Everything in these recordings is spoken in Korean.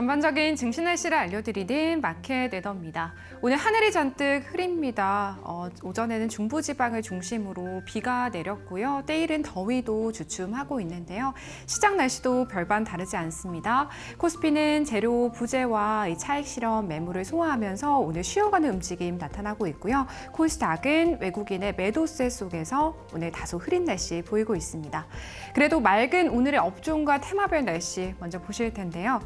전반적인 증시 날씨를 알려드리는 마켓 웨더입니다. 오늘 하늘이 잔뜩 흐립니다. 오전에는 중부지방을 중심으로 비가 내렸고요. 때일은 더위도 주춤하고 있는데요. 시장 날씨도 별반 다르지 않습니다. 코스피는 재료 부재와 이 차익 실현 매물을 소화하면서 오늘 쉬어가는 움직임 나타나고 있고요. 코스닥은 외국인의 매도세 속에서 오늘 다소 흐린 날씨 보이고 있습니다. 그래도 맑은 오늘의 업종과 테마별 날씨 먼저 보실 텐데요.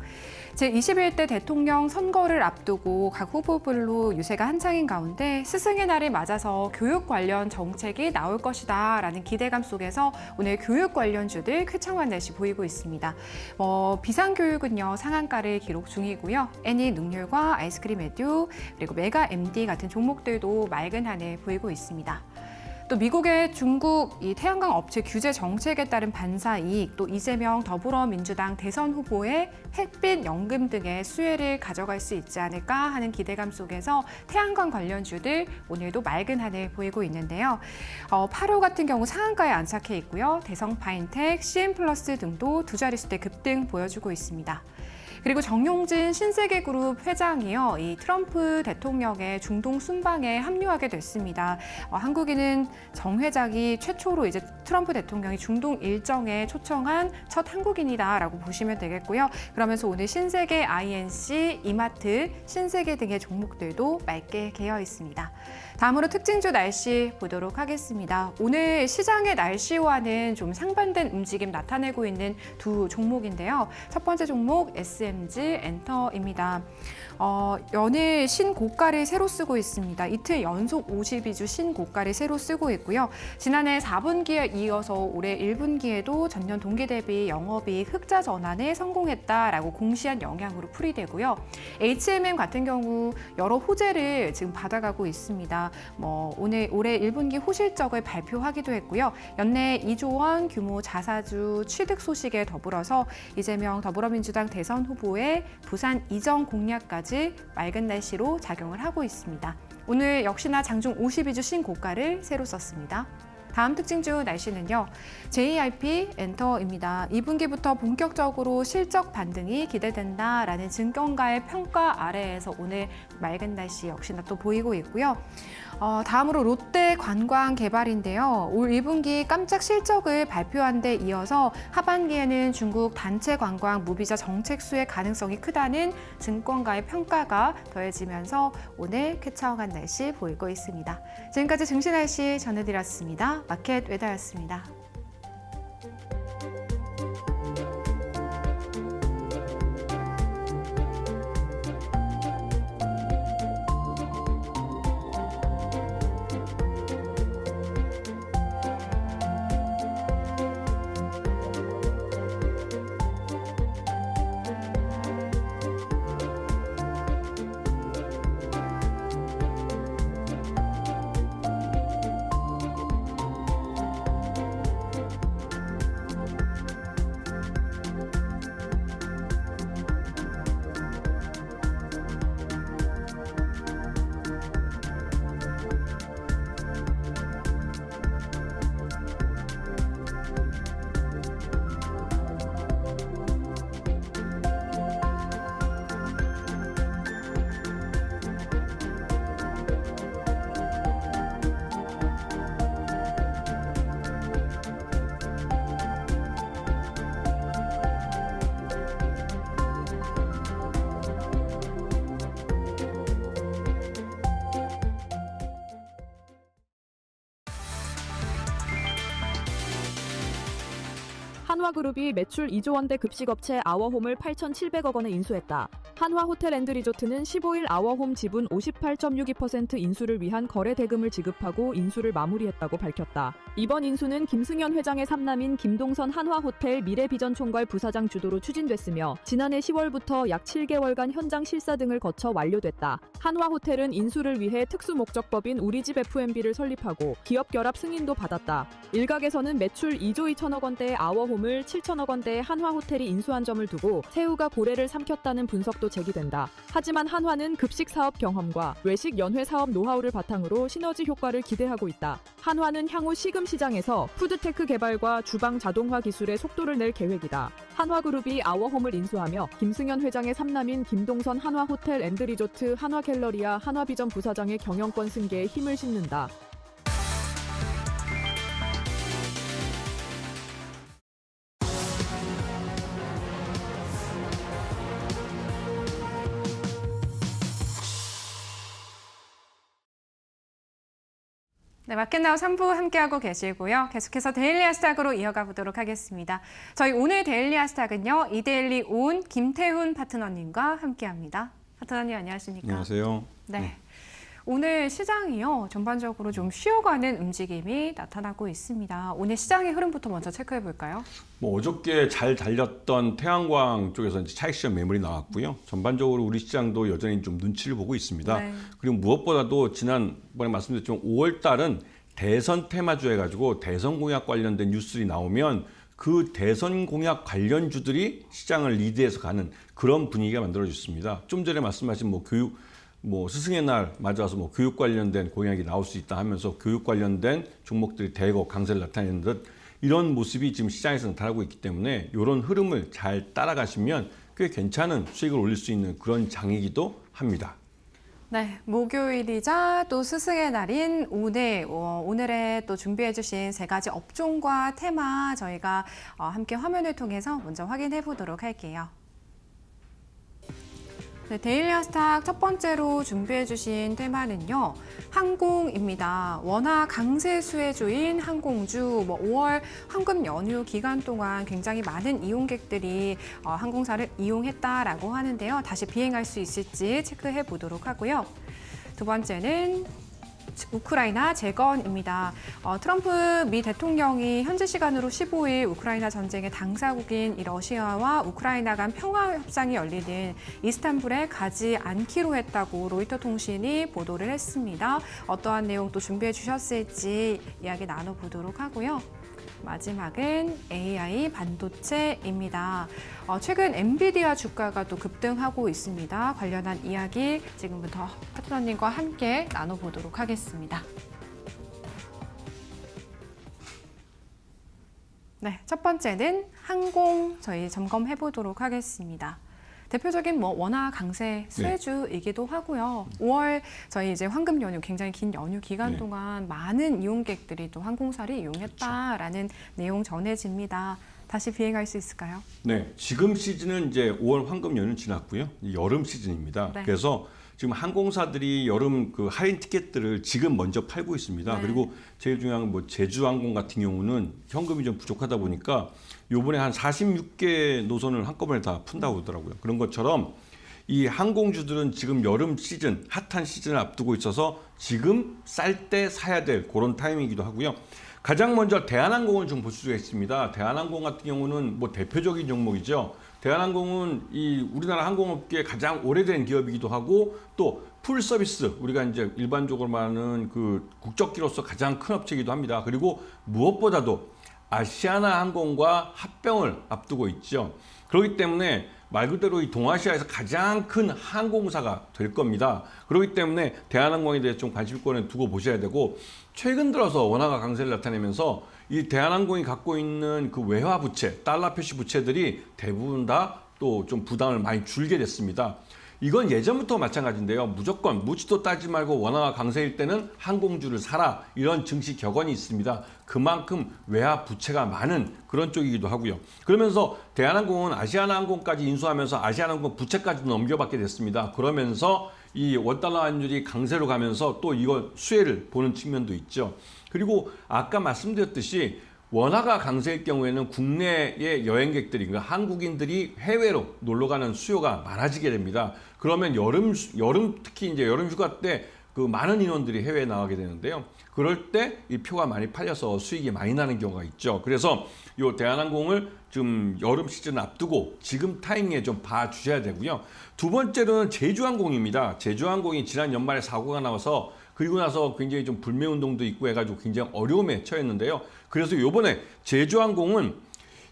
제21대 대통령 선거를 앞두고 각 후보별로 유세가 한창인 가운데 스승의 날을 맞아서 교육 관련 정책이 나올 것이다 라는 기대감 속에서 오늘 교육 관련주들 쾌청한 날씨 보이고 있습니다. 비상교육은요 상한가를 기록 중이고요. 애니능률과 아이스크림 에듀 그리고 메가 MD 같은 종목들도 맑은 하늘 보이고 있습니다. 또 미국의 중국 이 태양광 업체 규제 정책에 따른 반사 이익, 또 이재명 더불어민주당 대선 후보의 햇빛 연금 등의 수혜를 가져갈 수 있지 않을까 하는 기대감 속에서 태양광 관련주들 오늘도 맑은 하늘 보이고 있는데요. 8호 같은 경우 상한가에 안착해 있고요. 대성 파인텍, CN플러스 등도 두 자릿수대 급등 보여주고 있습니다. 그리고 정용진 신세계그룹 회장이요, 이 트럼프 대통령의 중동 순방에 합류하게 됐습니다. 한국인은 정 회장이 최초로 이제 트럼프 대통령이 중동 일정에 초청한 첫 한국인이다라고 보시면 되겠고요. 그러면서 오늘 신세계 INC, 이마트, 신세계 등의 종목들도 맑게 개어 있습니다. 다음으로 특징주 날씨 보도록 하겠습니다. 오늘 시장의 날씨와는 좀 상반된 움직임 나타내고 있는 두 종목인데요. 첫 번째 종목 SMG 엔터입니다. 연일 신고가를 새로 쓰고 있습니다. 이틀 연속 52주 신고가를 새로 쓰고 있고요. 지난해 4분기에 이어서 올해 1분기에도 전년 동기 대비 영업이익 흑자 전환에 성공했다라고 공시한 영향으로 풀이되고요. HMM 같은 경우 여러 호재를 지금 받아가고 있습니다. 올해 1분기 호실적을 발표하기도 했고요. 연내 2조 원 규모 자사주 취득 소식에 더불어서 이재명 더불어민주당 대선 후보의 부산 이전 공약까지 맑은 날씨로 작용을 하고 있습니다. 오늘 역시나 장중 52주 신고가를 새로 썼습니다. 다음 특징주 날씨는요. JRP 엔터입니다. 2분기부터 본격적으로 실적 반등이 기대된다라는 증권가의 평가 아래에서 오늘 맑은 날씨 역시나 또 보이고 있고요. 다음으로 롯데 관광개발인데요. 올 1분기 깜짝 실적을 발표한 데 이어서 하반기에는 중국 단체 관광 무비자 정책 수의 가능성이 크다는 증권가의 평가가 더해지면서 오늘 쾌청한 날씨 보이고 있습니다. 지금까지 증시 날씨 전해드렸습니다. 마켓 웨더였습니다. 한화그룹이 매출 2조 원대 급식업체 아워홈을 8,700억 원에 인수했다. 한화호텔앤드리조트는 15일 아워홈 지분 58.62% 인수를 위한 거래 대금을 지급하고 인수를 마무리했다고 밝혔다. 이번 인수는 김승현 회장의 삼남인 김동선 한화호텔 미래비전총괄 부사장 주도로 추진됐으며 지난해 10월부터 약 7개월간 현장 실사 등을 거쳐 완료됐다. 한화호텔은 인수를 위해 특수목적법인 우리집 F&B를 설립하고 기업 결합 승인도 받았다. 일각에서는 매출 2조 2천억 원대의 아워홈을 아워홈을 7천억 원대의 한화호텔이 인수한 점을 두고 새우가 고래를 삼켰다는 분석도 제기된다. 하지만 한화는 급식 사업 경험과 외식 연회 사업 노하우를 바탕으로 시너지 효과를 기대하고 있다. 한화는 향후 식음 시장에서 푸드테크 개발과 주방 자동화 기술에 속도를 낼 계획이다. 한화그룹이 아워홈을 인수하며 김승현 회장의 삼남인 김동선 한화호텔 앤드리조트 한화갤러리아 한화비전 부사장의 경영권 승계에 힘을 싣는다. 네, 마켓나우 3부 함께하고 계시고요. 계속해서 데일리 하스닥으로 이어가 보도록 하겠습니다. 저희 오늘 데일리 하스닥은요. 이데일리 온 김태훈 파트너님과 함께합니다. 파트너님 안녕하십니까? 안녕하세요. 네. 오늘 시장이요. 전반적으로 좀 쉬어가는 움직임이 나타나고 있습니다. 오늘 시장의 흐름부터 먼저 체크해 볼까요? 어저께 잘 달렸던 태양광 쪽에서 이제 차익 실현 매물이 나왔고요. 전반적으로 우리 시장도 여전히 좀 눈치를 보고 있습니다. 네. 그리고 무엇보다도 지난번에 말씀드렸지만 5월 달은 대선 테마주 해가지고 대선 공약 관련된 뉴스들이 나오면 그 대선 공약 관련주들이 시장을 리드해서 가는 그런 분위기가 만들어졌습니다. 좀 전에 말씀하신 스승의 날 맞아서 교육 관련된 공약이 나올 수 있다 하면서 교육 관련된 종목들이 대거 강세를 나타내는 듯 이런 모습이 지금 시장에서 나타나고 있기 때문에 이런 흐름을 잘 따라가시면 꽤 괜찮은 수익을 올릴 수 있는 그런 장이기도 합니다. 네, 목요일이자 또 스승의 날인 오늘에 또 준비해 주신 세 가지 업종과 테마 저희가 함께 화면을 통해서 먼저 확인해 보도록 할게요. 네, 데일리 하스닥 첫 번째로 준비해 주신 테마는요. 항공입니다. 워낙 강세 수혜주인 항공주, 5월 황금 연휴 기간 동안 굉장히 많은 이용객들이 항공사를 이용했다라고 하는데요. 다시 비행할 수 있을지 체크해 보도록 하고요. 두 번째는 우크라이나 재건입니다. 트럼프 미 대통령이 현지 시간으로 15일 우크라이나 전쟁의 당사국인 이 러시아와 우크라이나 간 평화 협상이 열리는 이스탄불에 가지 않기로 했다고 로이터 통신이 보도를 했습니다. 어떠한 내용 또 준비해 주셨을지 이야기 나눠보도록 하고요. 마지막은 AI 반도체입니다. 최근 엔비디아 주가가 또 급등하고 있습니다. 관련한 이야기 지금부터 파트너님과 함께 나눠보도록 하겠습니다. 네, 첫 번째는 항공 저희 점검해 보도록 하겠습니다. 대표적인 워낙 강세 수혜주이기도 하고요. 5월 저희 이제 황금 연휴 굉장히 긴 연휴 기간 동안 많은 이용객들이 또 항공사를 이용했다라는 내용 전해집니다. 다시 비행할 수 있을까요? 네, 지금 시즌은 이제 5월 황금 연휴 지났고요. 여름 시즌입니다. 네. 그래서 지금 항공사들이 여름 그 할인 티켓들을 지금 먼저 팔고 있습니다. 네. 그리고 제일 중요한 건 제주항공 같은 경우는 현금이 좀 부족하다 보니까 요번에 한 46개 노선을 한꺼번에 다 푼다고 하더라고요. 그런 것처럼 이 항공주들은 지금 여름 시즌, 핫한 시즌을 앞두고 있어서 지금 쌀 때 사야 될 그런 타이밍이기도 하고요. 가장 먼저 대한항공을 좀 볼 수가 있습니다. 대한항공 같은 경우는 대표적인 종목이죠. 대한항공은 이 우리나라 항공업계에 가장 오래된 기업이기도 하고 또 풀서비스 우리가 이제 일반적으로 말하는 그 국적기로서 가장 큰 업체이기도 합니다. 그리고 무엇보다도 아시아나 항공과 합병을 앞두고 있죠. 그렇기 때문에 말 그대로 이 동아시아에서 가장 큰 항공사가 될 겁니다. 그렇기 때문에 대한항공에 대해서 좀 관심권을 두고 보셔야 되고 최근 들어서 원화가 강세를 나타내면서 이 대한항공이 갖고 있는 그 외화 부채, 달러 표시 부채들이 대부분 다 또 좀 부담을 많이 줄게 됐습니다. 이건 예전부터 마찬가지인데요. 무조건 묻지도 따지 말고 원화가 강세일 때는 항공주를 사라 이런 증시 격언이 있습니다. 그만큼 외화 부채가 많은 그런 쪽이기도 하고요. 그러면서 대한항공은 아시아나항공까지 인수하면서 아시아나항공 부채까지 넘겨받게 됐습니다. 그러면서 이 원달러 환율이 강세로 가면서 또 이거 수혜를 보는 측면도 있죠. 그리고 아까 말씀드렸듯이 원화가 강세일 경우에는 국내의 여행객들이 그러니까 한국인들이 해외로 놀러 가는 수요가 많아지게 됩니다. 그러면 여름 특히 이제 여름 휴가 때 그 많은 인원들이 해외에 나가게 되는데요. 그럴 때 이 표가 많이 팔려서 수익이 많이 나는 경우가 있죠. 그래서 이 대한항공을 좀 여름 시즌 앞두고 지금 타이밍에 좀 봐주셔야 되고요. 두 번째로는 제주항공입니다. 제주항공이 지난 연말에 사고가 나와서 그리고 나서 굉장히 좀 불매운동도 있고 해가지고 굉장히 어려움에 처했는데요. 그래서 이번에 제주항공은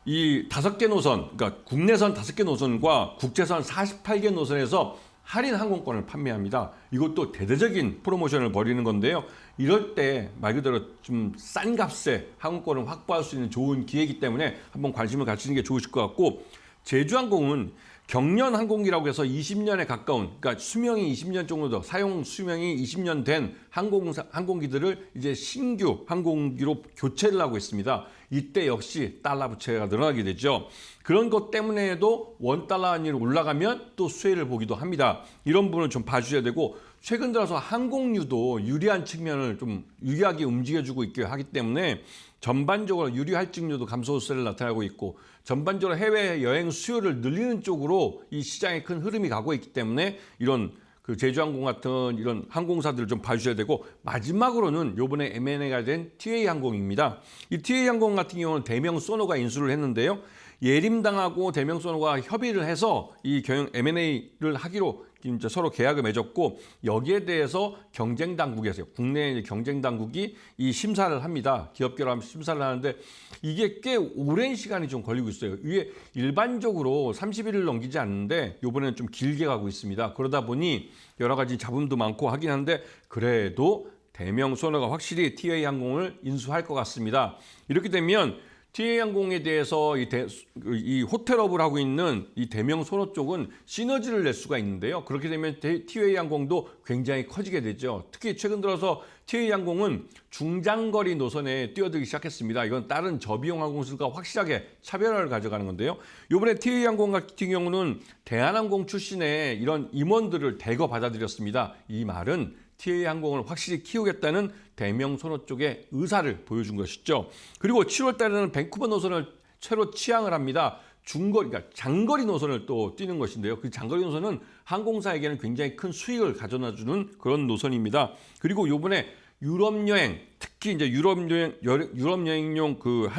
이 5개 노선, 그러니까 국내선 5개 노선과 국제선 48개 노선에서 할인 항공권을 판매합니다. 이것도 대대적인 프로모션을 벌이는 건데요. 이럴 때 말 그대로 좀 싼 값에 항공권을 확보할 수 있는 좋은 기회이기 때문에 한번 관심을 가지는 게 좋으실 것 같고, 제주항공은 경련 항공기라고 해서 20년에 가까운, 그러니까 수명이 20년 정도 더, 사용 수명이 20년 된 항공기들을 이제 신규 항공기로 교체를 하고 있습니다. 이때 역시 달러 부채가 늘어나게 되죠. 그런 것 때문에도 원달러 환율이 올라가면 또 수혜를 보기도 합니다. 이런 부분을 좀 봐주셔야 되고, 최근 들어서 항공유도 유리한 측면을 좀 유리하게 움직여주고 있게 하기 때문에 전반적으로 유리 할증률도 감소 세를 나타나고 있고, 전반적으로 해외 여행 수요를 늘리는 쪽으로 이 시장의 큰 흐름이 가고 있기 때문에 이런 그 제주항공 같은 이런 항공사들을 좀 봐주셔야 되고, 마지막으로는 요번에 M&A가 된 TA항공입니다. 이 TA항공 같은 경우는 대명 소노가 인수를 했는데요. 예림당하고 대명 소노가 협의를 해서 이 경영 M&A를 하기로 이제 서로 계약을 맺었고, 여기에 대해서 경쟁 당국에서요, 국내 경쟁 당국이 이 심사를 합니다. 기업 결합 심사를 하는데 이게 꽤 오랜 시간이 좀 걸리고 있어요. 이게 일반적으로 30일을 넘기지 않는데 이번에는 좀 길게 가고 있습니다. 그러다 보니 여러 가지 잡음도 많고 하긴 한데, 그래도 대명 소노가 확실히 TA항공을 인수할 것 같습니다. 이렇게 되면 TA항공에 대해서 이 호텔업을 하고 있는 이 대명 소노 쪽은 시너지를 낼 수가 있는데요. 그렇게 되면 TA항공도 굉장히 커지게 되죠. 특히 최근 들어서 TA항공은 중장거리 노선에 뛰어들기 시작했습니다. 이건 다른 저비용 항공사가 확실하게 차별화를 가져가는 건데요. 이번에 TA항공 같은 경우는 대한항공 출신의 이런 임원들을 대거 받아들였습니다. 이 말은 TA항공을 확실히 키우겠다는 대명 소노 쪽의 의사를 보여준 것이죠. 그리고 7월 달에는 밴쿠버 노선을 새로 취항을 합니다. 중거리, 그러니까 장거리 노선을 또 뛰는 것인데요. 그 장거리 노선은 항공사에게는 굉장히 큰 수익을 가져다주는 그런 노선입니다. 그리고 요번에 유럽 여행, 특히 이제 유럽 여행용 그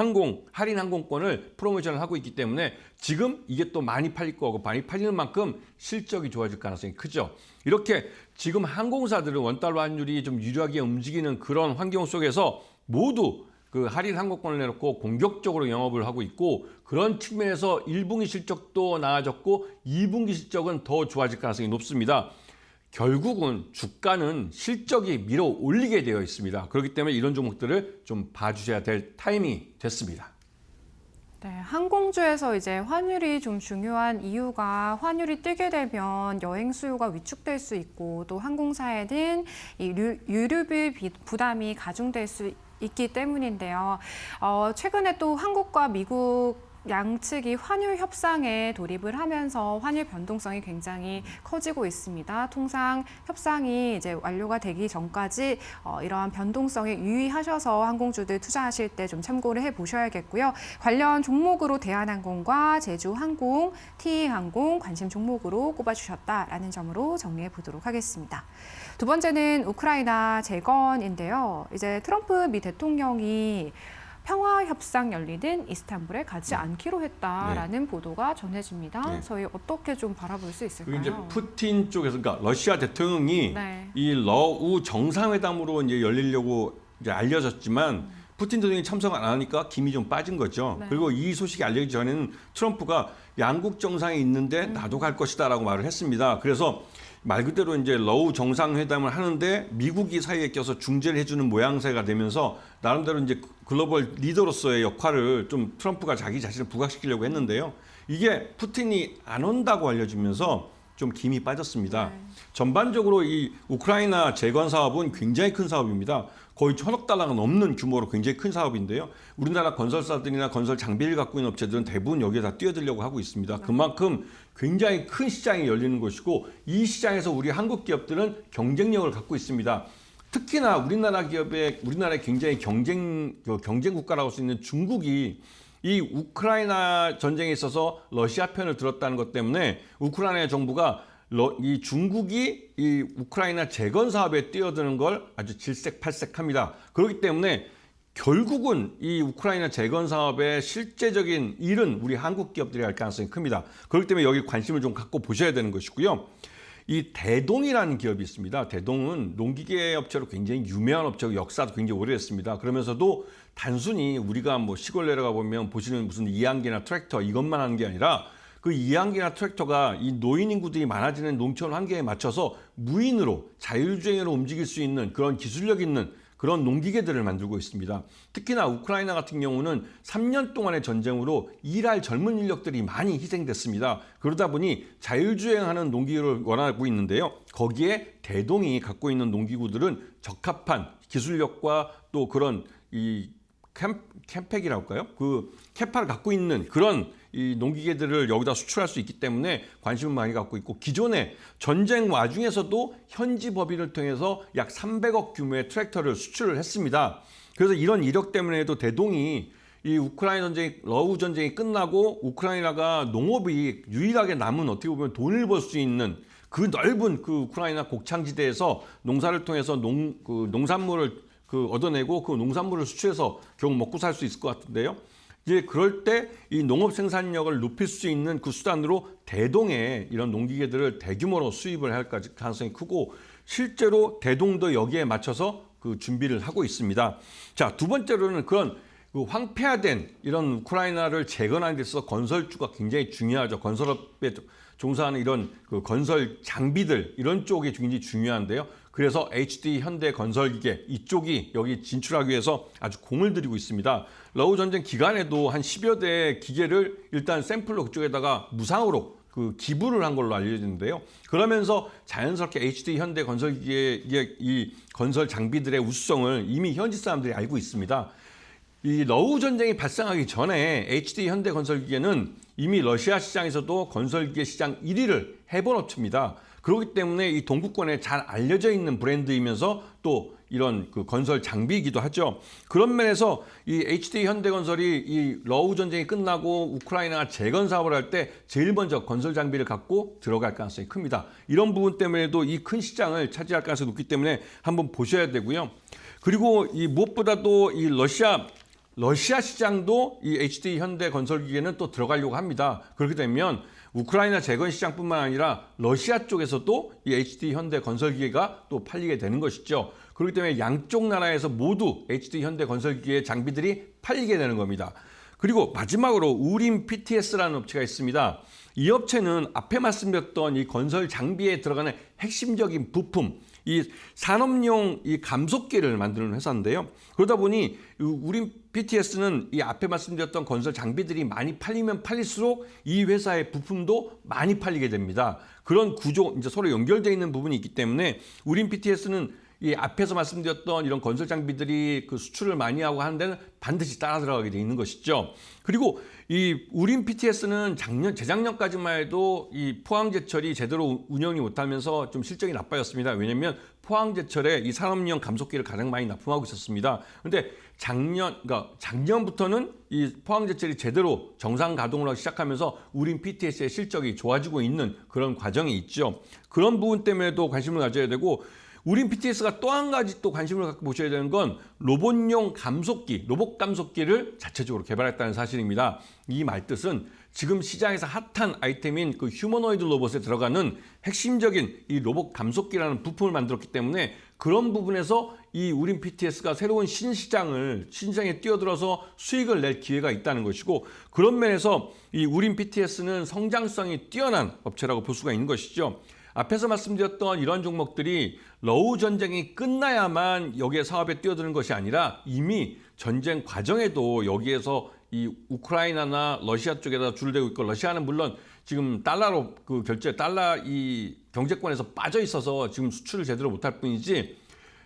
할인 항공권을 프로모션을 하고 있기 때문에 지금 이게 또 많이 팔릴 거고, 많이 팔리는 만큼 실적이 좋아질 가능성이 크죠. 이렇게 지금 항공사들은 원달러 환율이 좀 유리하게 움직이는 그런 환경 속에서 모두 그 할인 항공권을 내놓고 공격적으로 영업을 하고 있고, 그런 측면에서 1분기 실적도 나아졌고 2분기 실적은 더 좋아질 가능성이 높습니다. 결국은 주가는 실적이 밀어 올리게 되어 있습니다. 그렇기 때문에 이런 종목들을 좀 봐주셔야 될 타이밍이 됐습니다. 네, 항공주에서 이제 환율이 좀 중요한 이유가, 환율이 뛰게 되면 여행 수요가 위축될 수 있고, 또 항공사에는 이 유류비 부담이 가중될 수 있기 때문인데요. 최근에 또 한국과 미국 양측이 환율 협상에 돌입을 하면서 환율 변동성이 굉장히 커지고 있습니다. 통상 협상이 이제 완료가 되기 전까지 이러한 변동성에 유의하셔서 항공주들 투자하실 때 좀 참고를 해 보셔야겠고요. 관련 종목으로 대한항공과 제주항공, TA항공 관심 종목으로 꼽아주셨다라는 점으로 정리해 보도록 하겠습니다. 두 번째는 우크라이나 재건인데요. 이제 트럼프 미 대통령이 평화 협상 열리는 이스탄불에 가지 않기로 했다라는 보도가 전해집니다. 네. 저희 어떻게 좀 바라볼 수 있을까요? 그리고 이제 푸틴 쪽에서, 그러니까 러시아 대통령이 네. 이 러우 정상회담으로 이제 열리려고 이제 알려졌지만 푸틴 대통령이 참석 안 하니까 김이 좀 빠진 거죠. 네. 그리고 이 소식이 알려지기 전에는 트럼프가 양국 정상이 있는데 나도 갈 것이다라고 말을 했습니다. 그래서 말 그대로 이제 러우 정상회담을 하는데 미국이 사이에 껴서 중재를 해주는 모양새가 되면서 나름대로 이제 글로벌 리더로서의 역할을 좀 트럼프가 자기 자신을 부각시키려고 했는데요. 이게 푸틴이 안 온다고 알려지면서 좀 김이 빠졌습니다. 네. 전반적으로 이 우크라이나 재건 사업은 굉장히 큰 사업입니다. 거의 1,000억 달러가 넘는 규모로 굉장히 큰 사업인데요. 우리나라 건설사들이나 건설 장비를 갖고 있는 업체들은 대부분 여기에 다 뛰어들려고 하고 있습니다. 그만큼 굉장히 큰 시장이 열리는 것이고, 이 시장에서 우리 한국 기업들은 경쟁력을 갖고 있습니다. 특히나 우리나라의 굉장히 경쟁 국가라고 할 수 있는 중국이 이 우크라이나 전쟁에 있어서 러시아 편을 들었다는 것 때문에 우크라이나 정부가 이 중국이 이 우크라이나 재건 사업에 뛰어드는 걸 아주 질색팔색합니다. 그렇기 때문에 결국은 이 우크라이나 재건 사업의 실제적인 일은 우리 한국 기업들이 할 가능성이 큽니다. 그렇기 때문에 여기 관심을 좀 갖고 보셔야 되는 것이고요. 이 대동이라는 기업이 있습니다. 대동은 농기계 업체로 굉장히 유명한 업체고 역사도 굉장히 오래됐습니다. 그러면서도 단순히 우리가 뭐 시골 내려가 보면 보시는 무슨 이항기나 트랙터 이것만 하는 게 아니라 그 이항기나 트랙터가 이 노인 인구들이 많아지는 농촌 환경에 맞춰서 무인으로 자율주행으로 움직일 수 있는 그런 기술력 있는 그런 농기계들을 만들고 있습니다. 특히나 우크라이나 같은 경우는 3년 동안의 전쟁으로 일할 젊은 인력들이 많이 희생됐습니다. 그러다 보니 자율주행하는 농기구를 원하고 있는데요. 거기에 대동이 갖고 있는 농기구들은 적합한 기술력과 또 그런 이 캠팩이라고 할까요? 그 캐파를 갖고 있는 그런 이 농기계들을 여기다 수출할 수 있기 때문에 관심을 많이 갖고 있고, 기존에 전쟁 와중에서도 현지 법인을 통해서 약 300억 규모의 트랙터를 수출을 했습니다. 그래서 이런 이력 때문에도 대동이 이 우크라이나 전쟁이, 러우 전쟁이 끝나고 우크라이나가 농업이 유일하게 남은 어떻게 보면 돈을 벌 수 있는 그 넓은 그 우크라이나 곡창지대에서 농사를 통해서 농산물을 얻어내고 그 농산물을 수출해서 겨우 먹고 살 수 있을 것 같은데요. 이제 그럴 때 이 농업 생산력을 높일 수 있는 그 수단으로 대동에 이런 농기계들을 대규모로 수입을 할 가능성이 크고, 실제로 대동도 여기에 맞춰서 그 준비를 하고 있습니다. 자, 두 번째로는 그런 그 황폐화된 이런 우크라이나를 재건하는 데 있어서 건설주가 굉장히 중요하죠. 건설업에 종사하는 이런 그 건설 장비들 이런 쪽이 굉장히 중요한데요. 그래서 HD 현대건설기계 이쪽이 여기 진출하기 위해서 아주 공을 들이고 있습니다. 러우 전쟁 기간에도 한 10여 대의 기계를 일단 샘플로 그쪽에다가 무상으로 그 기부를 한 걸로 알려지는데요. 그러면서 자연스럽게 HD 현대건설기계의 이 건설 장비들의 우수성을 이미 현지 사람들이 알고 있습니다. 이 러우 전쟁이 발생하기 전에 HD 현대건설기계는 이미 러시아 시장에서도 건설기계 시장 1위를 해본 업체입니다. 그렇기 때문에 이 동구권에 잘 알려져 있는 브랜드이면서 또 이런 그 건설 장비이기도 하죠. 그런 면에서 이 HD 현대건설이 이 러우 전쟁이 끝나고 우크라이나가 재건 사업을 할 때 제일 먼저 건설 장비를 갖고 들어갈 가능성이 큽니다. 이런 부분 때문에도 이 큰 시장을 차지할 가능성이 높기 때문에 한번 보셔야 되고요. 그리고 이 무엇보다도 이 러시아 시장도 이 HD 현대건설기계는 또 들어가려고 합니다. 그렇게 되면 우크라이나 재건 시장뿐만 아니라 러시아 쪽에서도 이 HD 현대건설기계가 또 팔리게 되는 것이죠. 그렇기 때문에 양쪽 나라에서 모두 HD 현대건설기계 장비들이 팔리게 되는 겁니다. 그리고 마지막으로 우림 PTS라는 업체가 있습니다. 이 업체는 앞에 말씀드렸던 이 건설 장비에 들어가는 핵심적인 부품, 이 산업용 이 감속기를 만드는 회사인데요. 그러다 보니 우림 PTS는 이 앞에 말씀드렸던 건설 장비들이 많이 팔리면 팔릴수록 이 회사의 부품도 많이 팔리게 됩니다. 그런 구조, 이제 서로 연결되어 있는 부분이 있기 때문에 우림 PTS는 이 앞에서 말씀드렸던 이런 건설 장비들이 그 수출을 많이 하고 하는 데는 반드시 따라 들어가게 돼 있는 것이죠. 그리고 이 우림 PTS는 재작년까지만 해도 이 포항제철이 제대로 운영이 못하면서 좀 실적이 나빠졌습니다. 왜냐하면 포항제철에 이 산업용 감속기를 가장 많이 납품하고 있었습니다. 그런데 작년부터는 이 포항제철이 제대로 정상 가동을 하기 시작하면서 우림 PTS의 실적이 좋아지고 있는 그런 과정이 있죠. 그런 부분 때문에도 관심을 가져야 되고, 우림 PTS가 또 한 가지 또 관심을 갖고 보셔야 되는 건 로봇용 감속기, 로봇 감속기를 자체적으로 개발했다는 사실입니다. 이 말뜻은 지금 시장에서 핫한 아이템인 그 휴머노이드 로봇에 들어가는 핵심적인 이 로봇 감속기라는 부품을 만들었기 때문에 그런 부분에서 이 우림 PTS가 새로운 신시장에 뛰어들어서 수익을 낼 기회가 있다는 것이고, 그런 면에서 이 우림 PTS는 성장성이 뛰어난 업체라고 볼 수가 있는 것이죠. 앞에서 말씀드렸던 이런 종목들이 러우 전쟁이 끝나야만 여기에 사업에 뛰어드는 것이 아니라 이미 전쟁 과정에도 여기에서 이 우크라이나나 러시아 쪽에다 줄을 대고 있고, 러시아는 물론 지금 달러로 그 달러 이 경제권에서 빠져 있어서 지금 수출을 제대로 못할 뿐이지,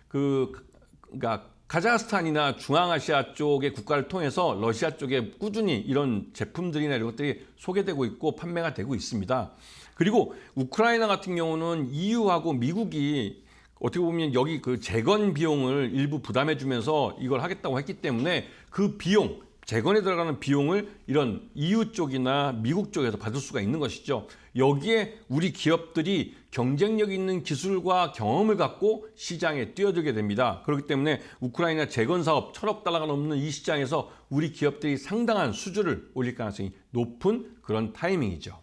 그러니까 카자흐스탄이나 중앙아시아 쪽의 국가를 통해서 러시아 쪽에 꾸준히 이런 제품들이나 이런 것들이 소개되고 있고 판매가 되고 있습니다. 그리고 우크라이나 같은 경우는 EU하고 미국이 어떻게 보면 여기 그 재건 비용을 일부 부담해 주면서 이걸 하겠다고 했기 때문에 그 비용, 재건에 들어가는 비용을 이런 EU 쪽이나 미국 쪽에서 받을 수가 있는 것이죠. 여기에 우리 기업들이 경쟁력 있는 기술과 경험을 갖고 시장에 뛰어들게 됩니다. 그렇기 때문에 우크라이나 재건 사업 1,000억 달러가 넘는 이 시장에서 우리 기업들이 상당한 수주를 올릴 가능성이 높은 그런 타이밍이죠.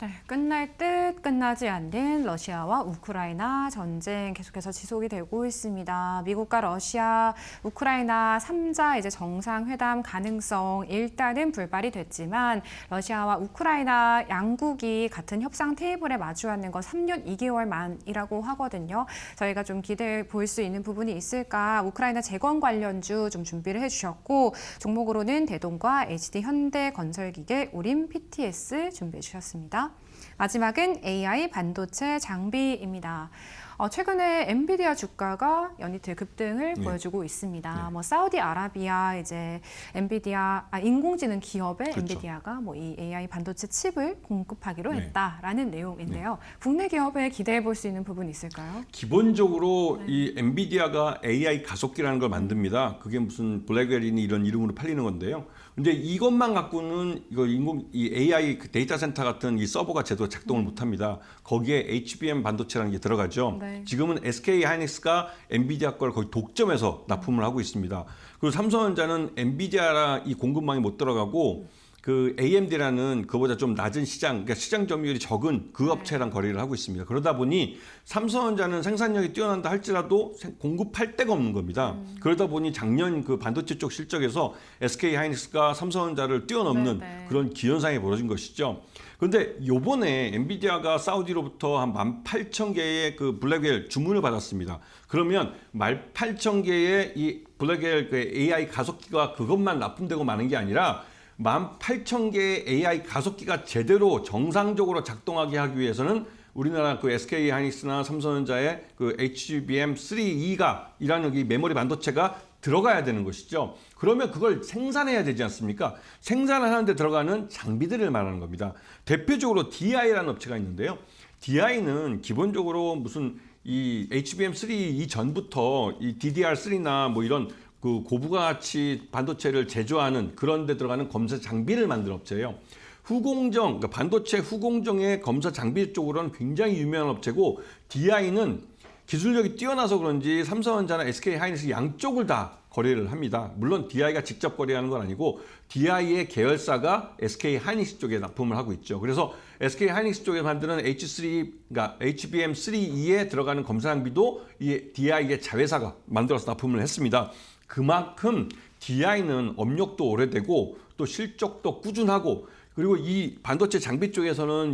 네, 끝날 듯 끝나지 않는 러시아와 우크라이나 전쟁 계속해서 지속이 되고 있습니다. 미국과 러시아, 우크라이나 3자 이제 정상회담 가능성 일단은 불발이 됐지만 러시아와 우크라이나 양국이 같은 협상 테이블에 마주 앉는 건 3년 2개월 만이라고 하거든요. 저희가 좀 기대해 볼 수 있는 부분이 있을까? 우크라이나 재건 관련주 좀 준비를 해주셨고 종목으로는 대동과 HD 현대건설기계, 우림 PTS 준비해 주셨습니다. 마지막은 AI 반도체 장비입니다. 최근에 엔비디아 주가가 연이틀 급등을 보여주고 있습니다. 뭐 사우디아라비아 이제 엔비디아 인공지능 기업의 그렇죠. 엔비디아가 뭐 이 AI 반도체 칩을 공급하기로 네. 했다라는 내용인데요. 국내 기업에 기대해 볼 수 있는 부분이 있을까요? 기본적으로 이 엔비디아가 AI 가속기라는 걸 만듭니다. 그게 무슨 블랙웰이니 이런 이름으로 팔리는 건데요. 근데 이것만 갖고는 이 AI 데이터 센터 같은 이 서버가 제대로 작동을 못합니다. 거기에 HBM 반도체라는 게 들어가죠. 네. 지금은 SK 하이닉스가 엔비디아 걸 거의 독점해서 납품을 하고 있습니다. 그리고 삼성전자는 엔비디아랑 이 공급망이 못 들어가고 그 AMD라는 그보다 좀 낮은 시장, 그러니까 시장 점유율이 적은 그 업체랑 거래를 하고 있습니다. 그러다 보니 삼성전자는 생산력이 뛰어난다 할지라도 공급할 데가 없는 겁니다. 그러다 보니 작년 그 반도체 쪽 실적에서 SK 하이닉스가 삼성전자를 뛰어넘는 그런 기현상이 벌어진 것이죠. 그런데 요번에 엔비디아가 사우디로부터 한 18,000개의 그 블랙웰 주문을 받았습니다. 그러면 18,000개의 이 블랙웰 그 AI 가속기가 그것만 납품되고 마는 게 아니라 18,000개의 AI 가속기가 제대로 정상적으로 작동하게 하기 위해서는 우리나라 그 SK 하이닉스나 삼성전자의 그 HBM3E가 이라는 이 메모리 반도체가 들어가야 되는 것이죠. 그러면 그걸 생산해야 되지 않습니까? 생산을 하는데 들어가는 장비들을 말하는 겁니다. 대표적으로 DI라는 업체가 있는데요. DI는 기본적으로 무슨 이 HBM3 이전부터 이 DDR3나 뭐 이런 그 고부가가치 반도체를 제조하는 그런 데 들어가는 검사 장비를 만드는 업체예요. 후공정, 그러니까 반도체 후공정의 검사 장비 쪽으로는 굉장히 유명한 업체고 DI는 기술력이 뛰어나서 그런지 삼성전자나 SK 하이닉스 양쪽을 다 거래를 합니다. 물론 DI가 직접 거래하는 건 아니고 DI의 계열사가 SK 하이닉스 쪽에 납품을 하고 있죠. 그래서 SK 하이닉스 쪽에 만드는 그러니까 HBM3E에 들어가는 검사 장비도 이 DI의 자회사가 만들어서 납품을 했습니다. 그만큼 DI는 업력도 오래되고 또 실적도 꾸준하고 그리고 이 반도체 장비 쪽에서는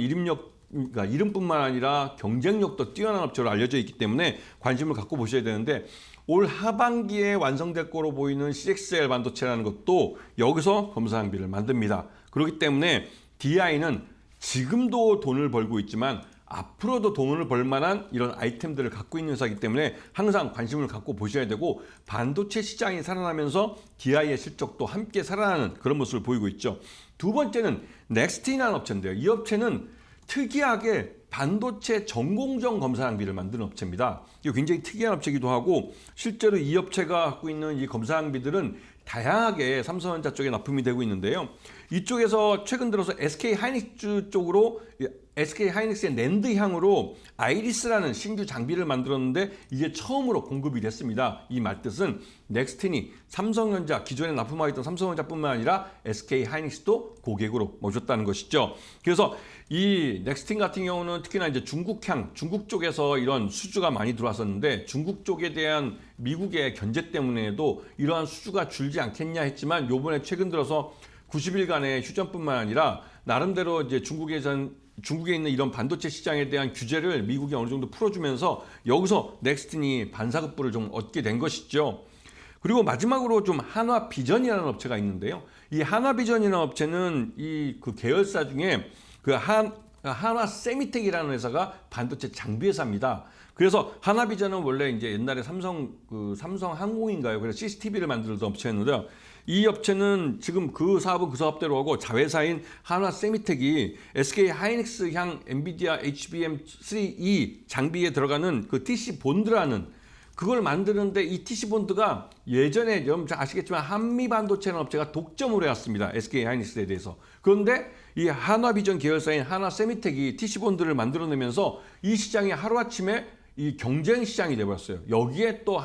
그러니까 이름뿐만 아니라 경쟁력도 뛰어난 업체로 알려져 있기 때문에 관심을 갖고 보셔야 되는데 올 하반기에 완성될 거로 보이는 CXL 반도체라는 것도 여기서 검사 장비를 만듭니다. 그렇기 때문에 DI는 지금도 돈을 벌고 있지만 앞으로도 돈을 벌 만한 이런 아이템들을 갖고 있는 회사이기 때문에 항상 관심을 갖고 보셔야 되고 반도체 시장이 살아나면서 DI의 실적도 함께 살아나는 그런 모습을 보이고 있죠. 두 번째는 넥스틴이라는 업체인데요. 이 업체는 특이하게 반도체 전공정 검사 장비를 만드는 업체입니다. 이게 굉장히 특이한 업체이기도 하고 실제로 이 업체가 갖고 있는 이 검사 장비들은 다양하게 삼성전자 쪽에 납품이 되고 있는데요. 이쪽에서 최근 들어서 SK 하이닉스 쪽으로 SK 하이닉스의 낸드 향으로 아이리스라는 신규 장비를 만들었는데 이제 처음으로 공급이 됐습니다. 이 말뜻은 넥스틴이 삼성전자 기존에 납품하고 있던 삼성전자뿐만 아니라 SK 하이닉스도 고객으로 모셨다는 것이죠. 그래서 이 넥스틴 같은 경우는 특히나 이제 중국 쪽에서 이런 수주가 많이 들어왔었는데 중국 쪽에 대한 미국의 견제 때문에도 이러한 수주가 줄지 않겠냐 했지만 요번에 최근 들어서 90일간의 휴전뿐만 아니라 나름대로 이제 중국에 있는 이런 반도체 시장에 대한 규제를 미국이 어느 정도 풀어주면서 여기서 넥스틴이 반사급부를 좀 얻게 된 것이죠. 그리고 마지막으로 좀 한화비전이라는 업체가 있는데요. 이 한화비전이라는 업체는 이 그 계열사 중에 그 한화 세미텍이라는 회사가 반도체 장비 회사입니다. 그래서 한화비전은 원래 이제 옛날에 삼성항공인가요? 그래서 CCTV를 만들던 업체였는데요. 이 업체는 지금 그 사업은 그 사업대로 하고 자회사인 한화 세미텍이 SK 하이닉스 향 엔비디아 HBM3E 장비에 들어가는 그 TC 본드라는 그걸 만드는데 이 TC 본드가 예전에 여러분 아시겠지만 한미 반도체라는 업체가 독점을 해왔습니다. SK 하이닉스에 대해서. 그런데 이 한화비전 계열사인 한화 세미텍이 TC 본드를 만들어내면서 이 시장이 하루아침에 이 경쟁 시장이 돼버렸어요. 여기에 또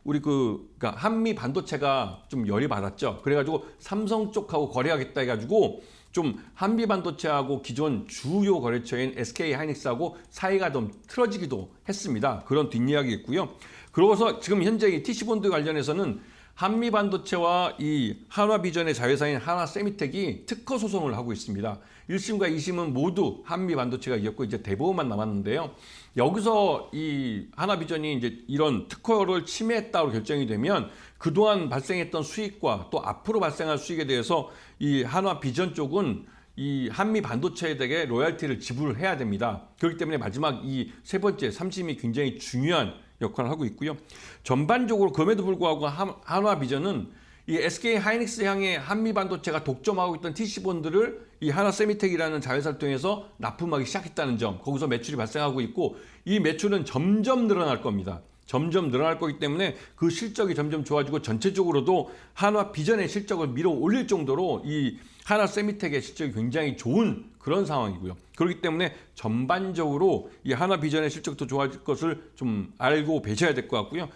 그러니까 한미 반도체가 좀 열이 받았죠. 그래가지고 삼성 쪽하고 거래하겠다 해가지고 좀 한미 반도체하고 기존 주요 거래처인 SK 하이닉스하고 사이가 좀 틀어지기도 했습니다. 그런 뒷이야기겠고요. 그러고서 지금 현재 이 TC본드 관련해서는 한미 반도체와 이 한화비전의 자회사인 한화세미텍이 특허 소송을 하고 있습니다. 1심과 2심은 모두 한미 반도체가 이겼고 이제 대법원만 남았는데요. 여기서 이 한화비전이 이제 이런 특허를 침해했다고 결정이 되면 그동안 발생했던 수익과 또 앞으로 발생할 수익에 대해서 이 한화비전 쪽은 이 한미 반도체에게 로열티를 지불해야 됩니다. 그렇기 때문에 마지막 이 세 번째 3심이 굉장히 중요한 역할을 하고 있고요. 전반적으로 그럼에도 불구하고 한화비전은 이 SK 하이닉스 향해 한미 반도체가 독점하고 있던 TC본드를 이 한화세미텍이라는 자회사를 통해서 납품하기 시작했다는 점, 거기서 매출이 발생하고 있고 이 매출은 점점 늘어날 겁니다. 점점 늘어날 거기 때문에 그 실적이 점점 좋아지고 전체적으로도 한화비전의 실적을 밀어 올릴 정도로 이 한화세미텍의 실적이 굉장히 좋은 그런 상황이고요. 그렇기 때문에 전반적으로 이 한화비전의 실적도 좋아질 것을 좀 알고 계셔야 될 것 같고요.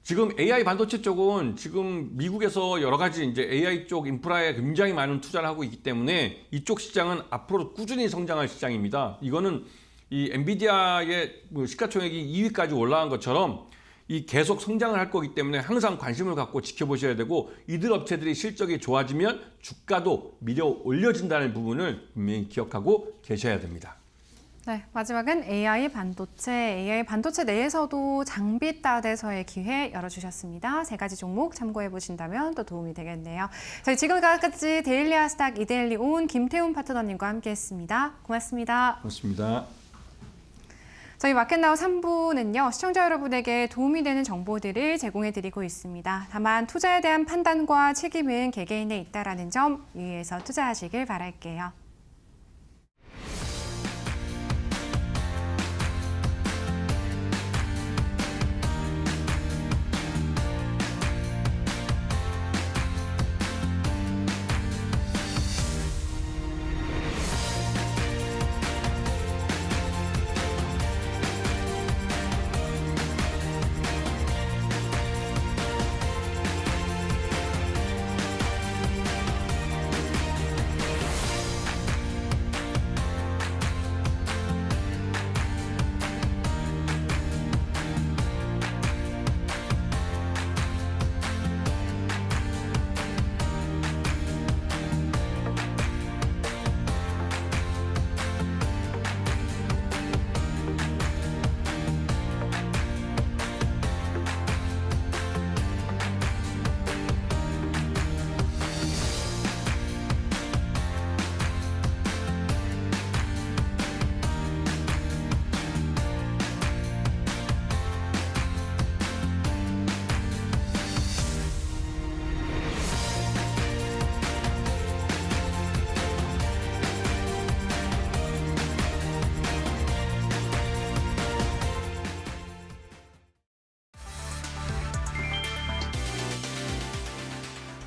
지금 AI 반도체 쪽은 지금 미국에서 여러 가지 이제 AI 쪽 인프라에 굉장히 많은 투자를 하고 있기 때문에 이쪽 시장은 앞으로 꾸준히 성장할 시장입니다. 이거는 이 엔비디아의 시가총액이 2위까지 올라간 것처럼 이 계속 성장을 할 거기 때문에 항상 관심을 갖고 지켜보셔야 되고 이들 업체들이 실적이 좋아지면 주가도 밀어 올려진다는 부분을 분명히 기억하고 계셔야 됩니다. 네, 마지막은 AI 반도체 내에서도 장비 따대서의 기회 열어주셨습니다. 세 가지 종목 참고해 보신다면 또 도움이 되겠네요. 저희 지금까지 데일리 아스닥 이데일리 온 김태훈 파트너님과 함께했습니다. 고맙습니다. 고맙습니다. 저희 마켓나우 3부는요, 시청자 여러분에게 도움이 되는 정보들을 제공해드리고 있습니다. 다만 투자에 대한 판단과 책임은 개개인에 있다는 점 유의해서 투자하시길 바랄게요.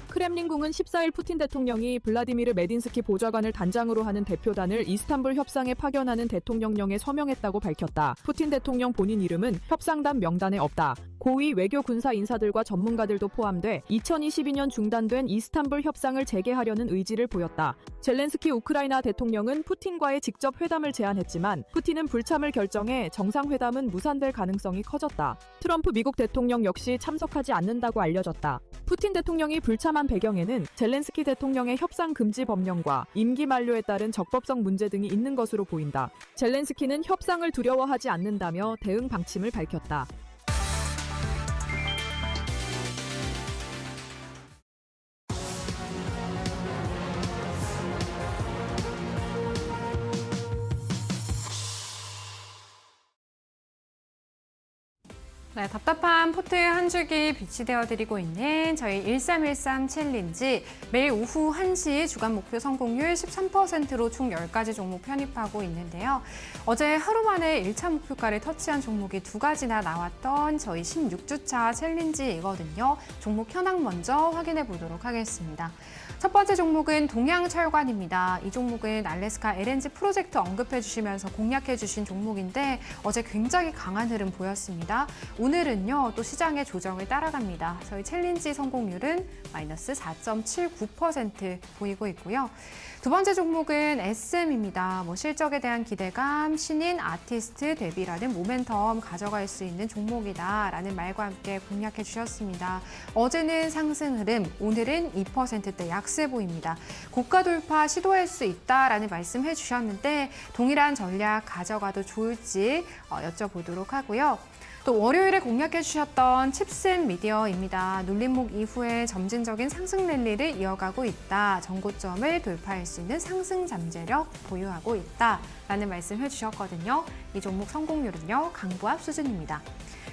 크렘린궁은 14일 푸틴 대통령이 블라디미르 메딘스키 보좌관을 단장으로 하는 대표단을 이스탄불 협상에 파견하는 대통령령에 서명했다고 밝혔다. 푸틴 대통령 본인 이름은 협상단 명단에 없다. 고위 외교 군사 인사들과 전문가들도 포함돼 2022년 중단된 이스탄불 협상을 재개하려는 의지를 보였다. 젤렌스키 우크라이나 대통령은 푸틴과의 직접 회담을 제안했지만 푸틴은 불참을 결정해 정상회담은 무산될 가능성이 커졌다. 트럼프 미국 대통령 역시 참석하지 않는다고 알려졌다. 푸틴 대통령이 불참한 배경에는 젤렌스키 대통령의 협상 금지 법령과 임기 만료에 따른 적법성 문제 등이 있는 것으로 보인다. 젤렌스키는 협상을 두려워하지 않는다며 대응 방침을 밝혔다. 네, 답답한 포트 한 줄기 빛이 되어드리고 있는 저희 1313 챌린지 매일 오후 1시 주간 목표 성공률 13%로 총 10가지 종목 편입하고 있는데요. 어제 하루 만에 1차 목표가를 터치한 종목이 2가지나 나왔던 저희 16주차 챌린지이거든요. 종목 현황 먼저 확인해 보도록 하겠습니다. 첫 번째 종목은 동양철관입니다. 이 종목은 알래스카 LNG 프로젝트 언급해 주시면서 공략해 주신 종목인데 어제 굉장히 강한 흐름 보였습니다. 오늘은요, 또 시장의 조정을 따라갑니다. 저희 챌린지 성공률은 마이너스 4.79% 보이고 있고요. 두 번째 종목은 SM입니다. 실적에 대한 기대감, 신인 아티스트 데뷔라는 모멘텀 가져갈 수 있는 종목이다라는 말과 함께 공략해 주셨습니다. 어제는 상승 흐름, 오늘은 2%대 약세 보입니다. 고가 돌파 시도할 수 있다라는 말씀해 주셨는데 동일한 전략 가져가도 좋을지 여쭤보도록 하고요. 또 월요일에 공략해 주셨던 칩셋 미디어입니다. 눌림목 이후에 점진적인 상승 랠리를 이어가고 있다. 전고점을 돌파할 수 있는 상승 잠재력 보유하고 있다라는 말씀해 주셨거든요. 이 종목 성공률은요, 강보합 수준입니다.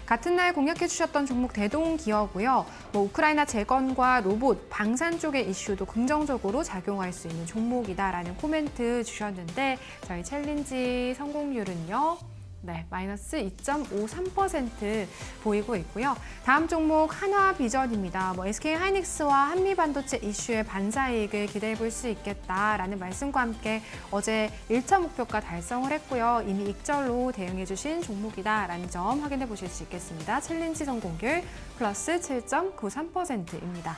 같은 날 공략해 주셨던 종목 대동기어고요. 우크라이나 재건과 로봇, 방산 쪽의 이슈도 긍정적으로 작용할 수 있는 종목이다라는 코멘트 주셨는데 저희 챌린지 성공률은요. 네, 마이너스 2.53% 보이고 있고요. 다음 종목 한화비전입니다. SK 하이닉스와 한미반도체 이슈의 반사이익을 기대해 볼 수 있겠다라는 말씀과 함께 어제 1차 목표가 달성을 했고요. 이미 익절로 대응해 주신 종목이다라는 점 확인해 보실 수 있겠습니다. 챌린지 성공률 플러스 7.93%입니다.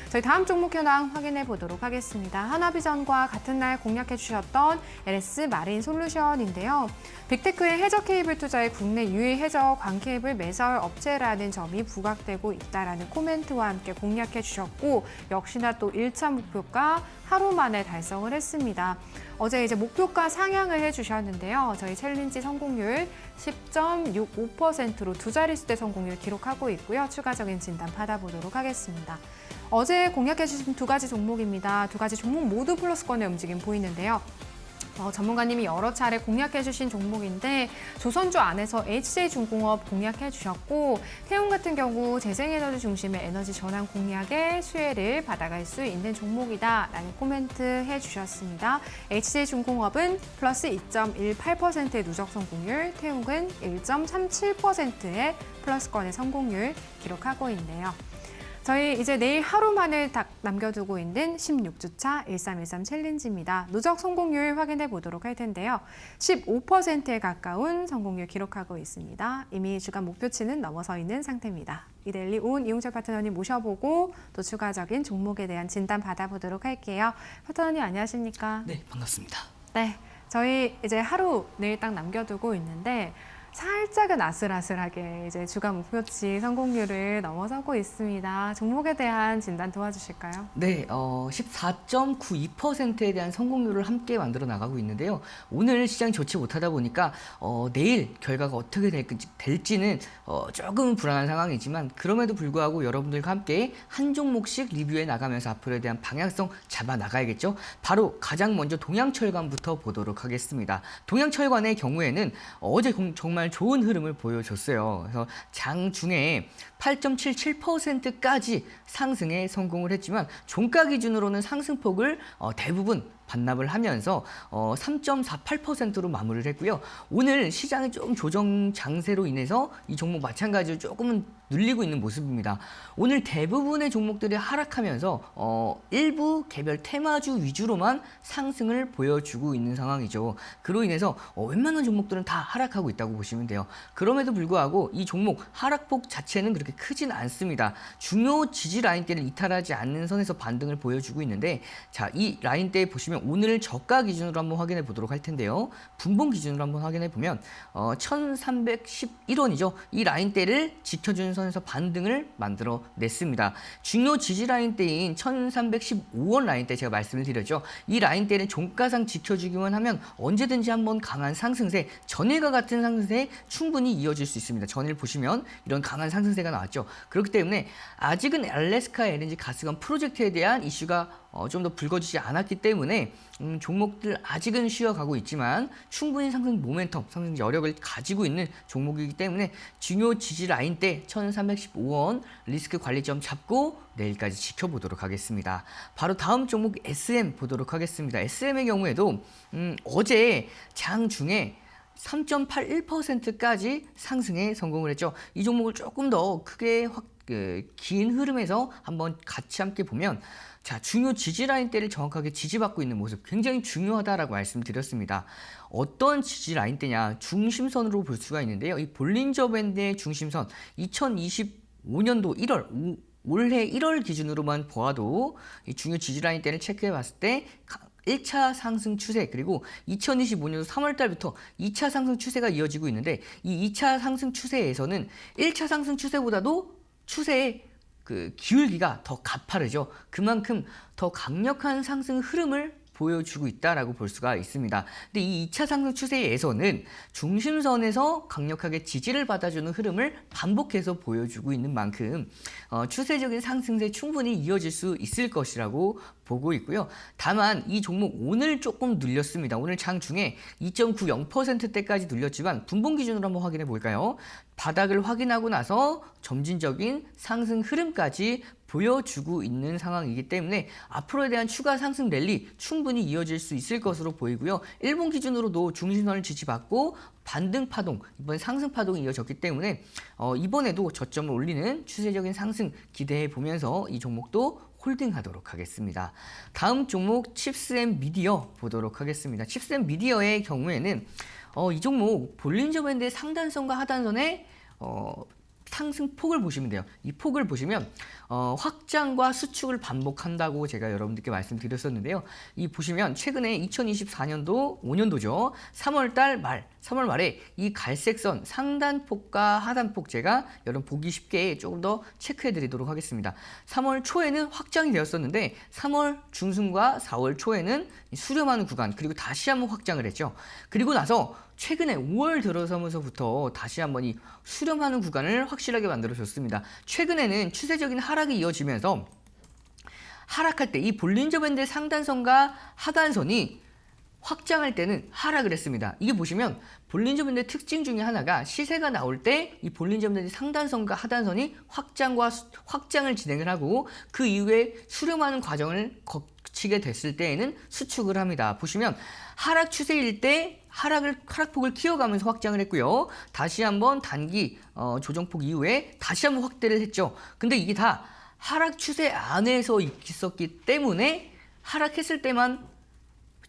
저희 다음 종목 현황 확인해 보도록 하겠습니다. 한화비전과 같은 날 공략해 주셨던 LS 마린 솔루션인데요. 빅테크의 해저 케이블 투자의 국내 유일 해저 광 케이블 매설 업체라는 점이 부각되고 있다라는 코멘트와 함께 공략해 주셨고 역시나 또 1차 목표가 하루 만에 달성을 했습니다. 어제 이제 목표가 상향을 해주셨는데요. 저희 챌린지 성공률 10.65%로 두 자릿수대 성공률 기록하고 있고요. 추가적인 진단 받아보도록 하겠습니다. 어제 공략해 주신 두 가지 종목입니다. 두 가지 종목 모두 플러스권의 움직임 보이는데요. 전문가님이 여러 차례 공략해 주신 종목인데 조선주 안에서 HJ중공업 공략해 주셨고 태움 같은 경우 재생에너지 중심의 에너지 전환 공략에 수혜를 받아갈 수 있는 종목이다라는 코멘트 해주셨습니다. HJ중공업은 플러스 2.18%의 누적 성공률, 태움은 1.37%의 플러스권의 성공률 기록하고 있네요. 저희 이제 내일 하루만을 딱 남겨두고 있는 16주차 1313 챌린지입니다. 누적 성공률 확인해 보도록 할 텐데요. 15%에 가까운 성공률 기록하고 있습니다. 이미 주간 목표치는 넘어서 있는 상태입니다. 이데일리 온 이용철 파트너님 모셔보고 또 추가적인 종목에 대한 진단 받아보도록 할게요. 파트너님 안녕하십니까? 네, 반갑습니다. 네, 저희 이제 하루 내일 딱 남겨두고 있는데 살짝은 아슬아슬하게 이제 주간 목표치 성공률을 넘어서고 있습니다. 종목에 대한 진단 도와주실까요? 네, 14.92%에 대한 성공률을 함께 만들어 나가고 있는데요. 오늘 시장이 좋지 못하다 보니까 내일 결과가 어떻게 될지는 조금 불안한 상황이지만 그럼에도 불구하고 여러분들과 함께 한 종목씩 리뷰해 나가면서 앞으로에 대한 방향성 잡아 나가야겠죠. 바로 가장 먼저 동양철관부터 보도록 하겠습니다. 동양철관의 경우에는 어제 정말 좋은 흐름을 보여줬어요. 그래서 장중에 8.77%까지 상승에 성공을 했지만 종가 기준으로는 상승폭을 대부분 반납을 하면서 3.48%로 마무리를 했고요. 오늘 시장의 좀 조정 장세로 인해서 이 종목 마찬가지로 조금은 눌리고 있는 모습입니다. 오늘 대부분의 종목들이 하락하면서 일부 개별 테마주 위주로만 상승을 보여주고 있는 상황이죠. 그로 인해서 웬만한 종목들은 다 하락하고 있다고 보시면 돼요. 그럼에도 불구하고 이 종목 하락폭 자체는 그렇게 크진 않습니다. 중요 지지 라인대를 이탈하지 않는 선에서 반등을 보여주고 있는데 자, 이 라인대에 보시면 오늘 저가 기준으로 한번 확인해 보도록 할 텐데요. 분봉 기준으로 한번 확인해 보면 1311원이죠. 이 라인대를 지켜주는 선에서 반등을 만들어 냈습니다. 중요 지지 라인대인 1315원 라인대 제가 말씀을 드렸죠. 이 라인대는 종가상 지켜주기만 하면 언제든지 한번 강한 상승세, 전일과 같은 상승세에 충분히 이어질 수 있습니다. 전일 보시면 이런 강한 상승세가 나왔죠. 그렇기 때문에 아직은 알래스카 LNG 가스관 프로젝트에 대한 이슈가 좀 더 불거지지 않았기 때문에 종목들 아직은 쉬어가고 있지만 충분히 상승 모멘텀, 상승 여력을 가지고 있는 종목이기 때문에 중요 지지 라인대 1315원 리스크 관리점 잡고 내일까지 지켜보도록 하겠습니다. 바로 다음 종목 SM 보도록 하겠습니다. SM의 경우에도 어제 장중에 3.81%까지 상승에 성공을 했죠. 이 종목을 조금 더 크게 긴 흐름에서 한번 같이 함께 보면 자, 중요 지지 라인대를 정확하게 지지받고 있는 모습 굉장히 중요하다라고 말씀드렸습니다. 어떤 지지 라인대냐? 중심선으로 볼 수가 있는데요. 이 볼린저 밴드의 중심선 2025년도 1월 올해 1월 기준으로만 보아도 이 중요 지지 라인대를 체크해 봤을 때 1차 상승 추세 그리고 2025년도 3월 달부터 2차 상승 추세가 이어지고 있는데 이 2차 상승 추세에서는 1차 상승 추세보다도 추세의 그 기울기가 더 가파르죠. 그만큼 더 강력한 상승 흐름을 보여주고 있다라고 볼 수가 있습니다. 근데 이 2차 상승 추세에서는 중심선에서 강력하게 지지를 받아주는 흐름을 반복해서 보여주고 있는 만큼 추세적인 상승세 충분히 이어질 수 있을 것이라고 보고 있고요. 다만 이 종목 오늘 조금 눌렸습니다. 오늘 장중에 2.90%대까지 눌렸지만 분봉 기준으로 한번 확인해 볼까요? 바닥을 확인하고 나서 점진적인 상승 흐름까지 보여주고 있는 상황이기 때문에 앞으로에 대한 추가 상승 랠리 충분히 이어질 수 있을 것으로 보이고요. 일본 기준으로도 중심선을 지지받고 반등 파동, 이번 상승 파동이 이어졌기 때문에 이번에도 저점을 올리는 추세적인 상승 기대해 보면서 이 종목도 홀딩하도록 하겠습니다. 다음 종목 칩스앤 미디어 보도록 하겠습니다. 칩스앤 미디어의 경우에는 이 종목 볼린저 밴드의 상단선과 하단선의 상승폭을 보시면 돼요. 이 폭을 보시면 확장과 수축을 반복한다고 제가 여러분들께 말씀드렸었는데요. 이 보시면 최근에 2024년도 5년도죠. 3월 말에 이 갈색선 상단폭과 하단폭 제가 여러분 보기 쉽게 조금 더 체크해 드리도록 하겠습니다. 3월 초에는 확장이 되었었는데 3월 중순과 4월 초에는 수렴하는 구간 그리고 다시 한번 확장을 했죠. 그리고 나서 최근에 5월 들어서면서부터 다시 한번 이 수렴하는 구간을 확실하게 만들어줬습니다. 최근에는 추세적인 하락이 이어지면서 하락할 때 이 볼린저 밴드의 상단선과 하단선이 확장할 때는 하락을 했습니다. 이게 보시면 볼린저 밴드의 특징 중에 하나가 시세가 나올 때 이 볼린저 밴드의 상단선과 하단선이 확장을 진행을 하고 그 이후에 수렴하는 과정을 거치게 됐을 때에는 수축을 합니다. 보시면 하락 추세일 때 하락폭을 키워가면서 확장을 했고요. 다시 한번 단기 조정폭 이후에 다시 한번 확대를 했죠. 근데 이게 다 하락 추세 안에서 있었기 때문에 하락했을 때만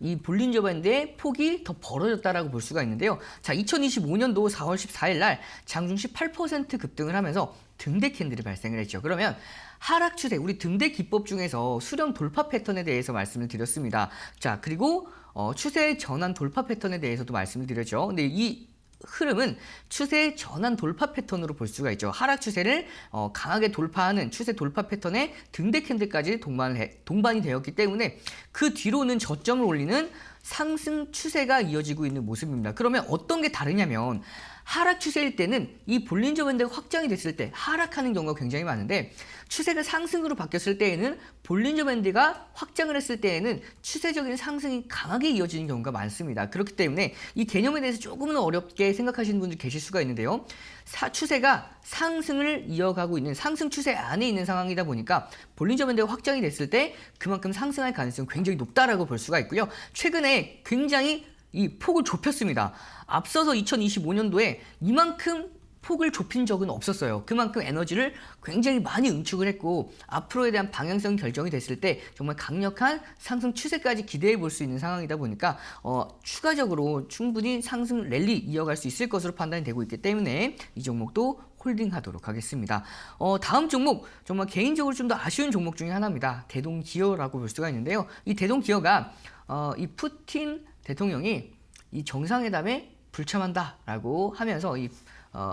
이 볼린저 밴드의 폭이 더 벌어졌다라고 볼 수가 있는데요. 자, 2025년도 4월 14일 날 장중 18% 급등을 하면서 등대 캔들이 발생을 했죠. 그러면 하락 추세, 우리 등대 기법 중에서 수렴 돌파 패턴에 대해서 말씀을 드렸습니다. 자, 그리고 추세 전환 돌파 패턴에 대해서도 말씀을 드렸죠. 근데 이 흐름은 추세 전환 돌파 패턴으로 볼 수가 있죠. 하락 추세를 강하게 돌파하는 추세 돌파 패턴에 등대 캔들까지 동반이 되었기 때문에 그 뒤로는 저점을 올리는 상승 추세가 이어지고 있는 모습입니다. 그러면 어떤 게 다르냐면 하락 추세일 때는 이 볼린저 밴드가 확장이 됐을 때 하락하는 경우가 굉장히 많은데 추세가 상승으로 바뀌었을 때에는 볼린저 밴드가 확장을 했을 때에는 추세적인 상승이 강하게 이어지는 경우가 많습니다. 그렇기 때문에 이 개념에 대해서 조금은 어렵게 생각하시는 분들 계실 수가 있는데요. 추세가 상승을 이어가고 있는 상승 추세 안에 있는 상황이다 보니까 볼린저 밴드가 확장이 됐을 때 그만큼 상승할 가능성이 굉장히 높다라고 볼 수가 있고요. 최근에 굉장히 이 폭을 좁혔습니다. 앞서서 2025년도에 이만큼 폭을 좁힌 적은 없었어요. 그만큼 에너지를 굉장히 많이 응축을 했고 앞으로에 대한 방향성 결정이 됐을 때 정말 강력한 상승 추세까지 기대해 볼 수 있는 상황이다 보니까 추가적으로 충분히 상승 랠리 이어갈 수 있을 것으로 판단이 되고 있기 때문에 이 종목도 홀딩하도록 하겠습니다. 다음 종목 정말 개인적으로 좀 더 아쉬운 종목 중에 하나입니다. 대동기어라고 볼 수가 있는데요. 이 대동기어가 이 푸틴 대통령이 이 정상회담에 불참한다라고 하면서 이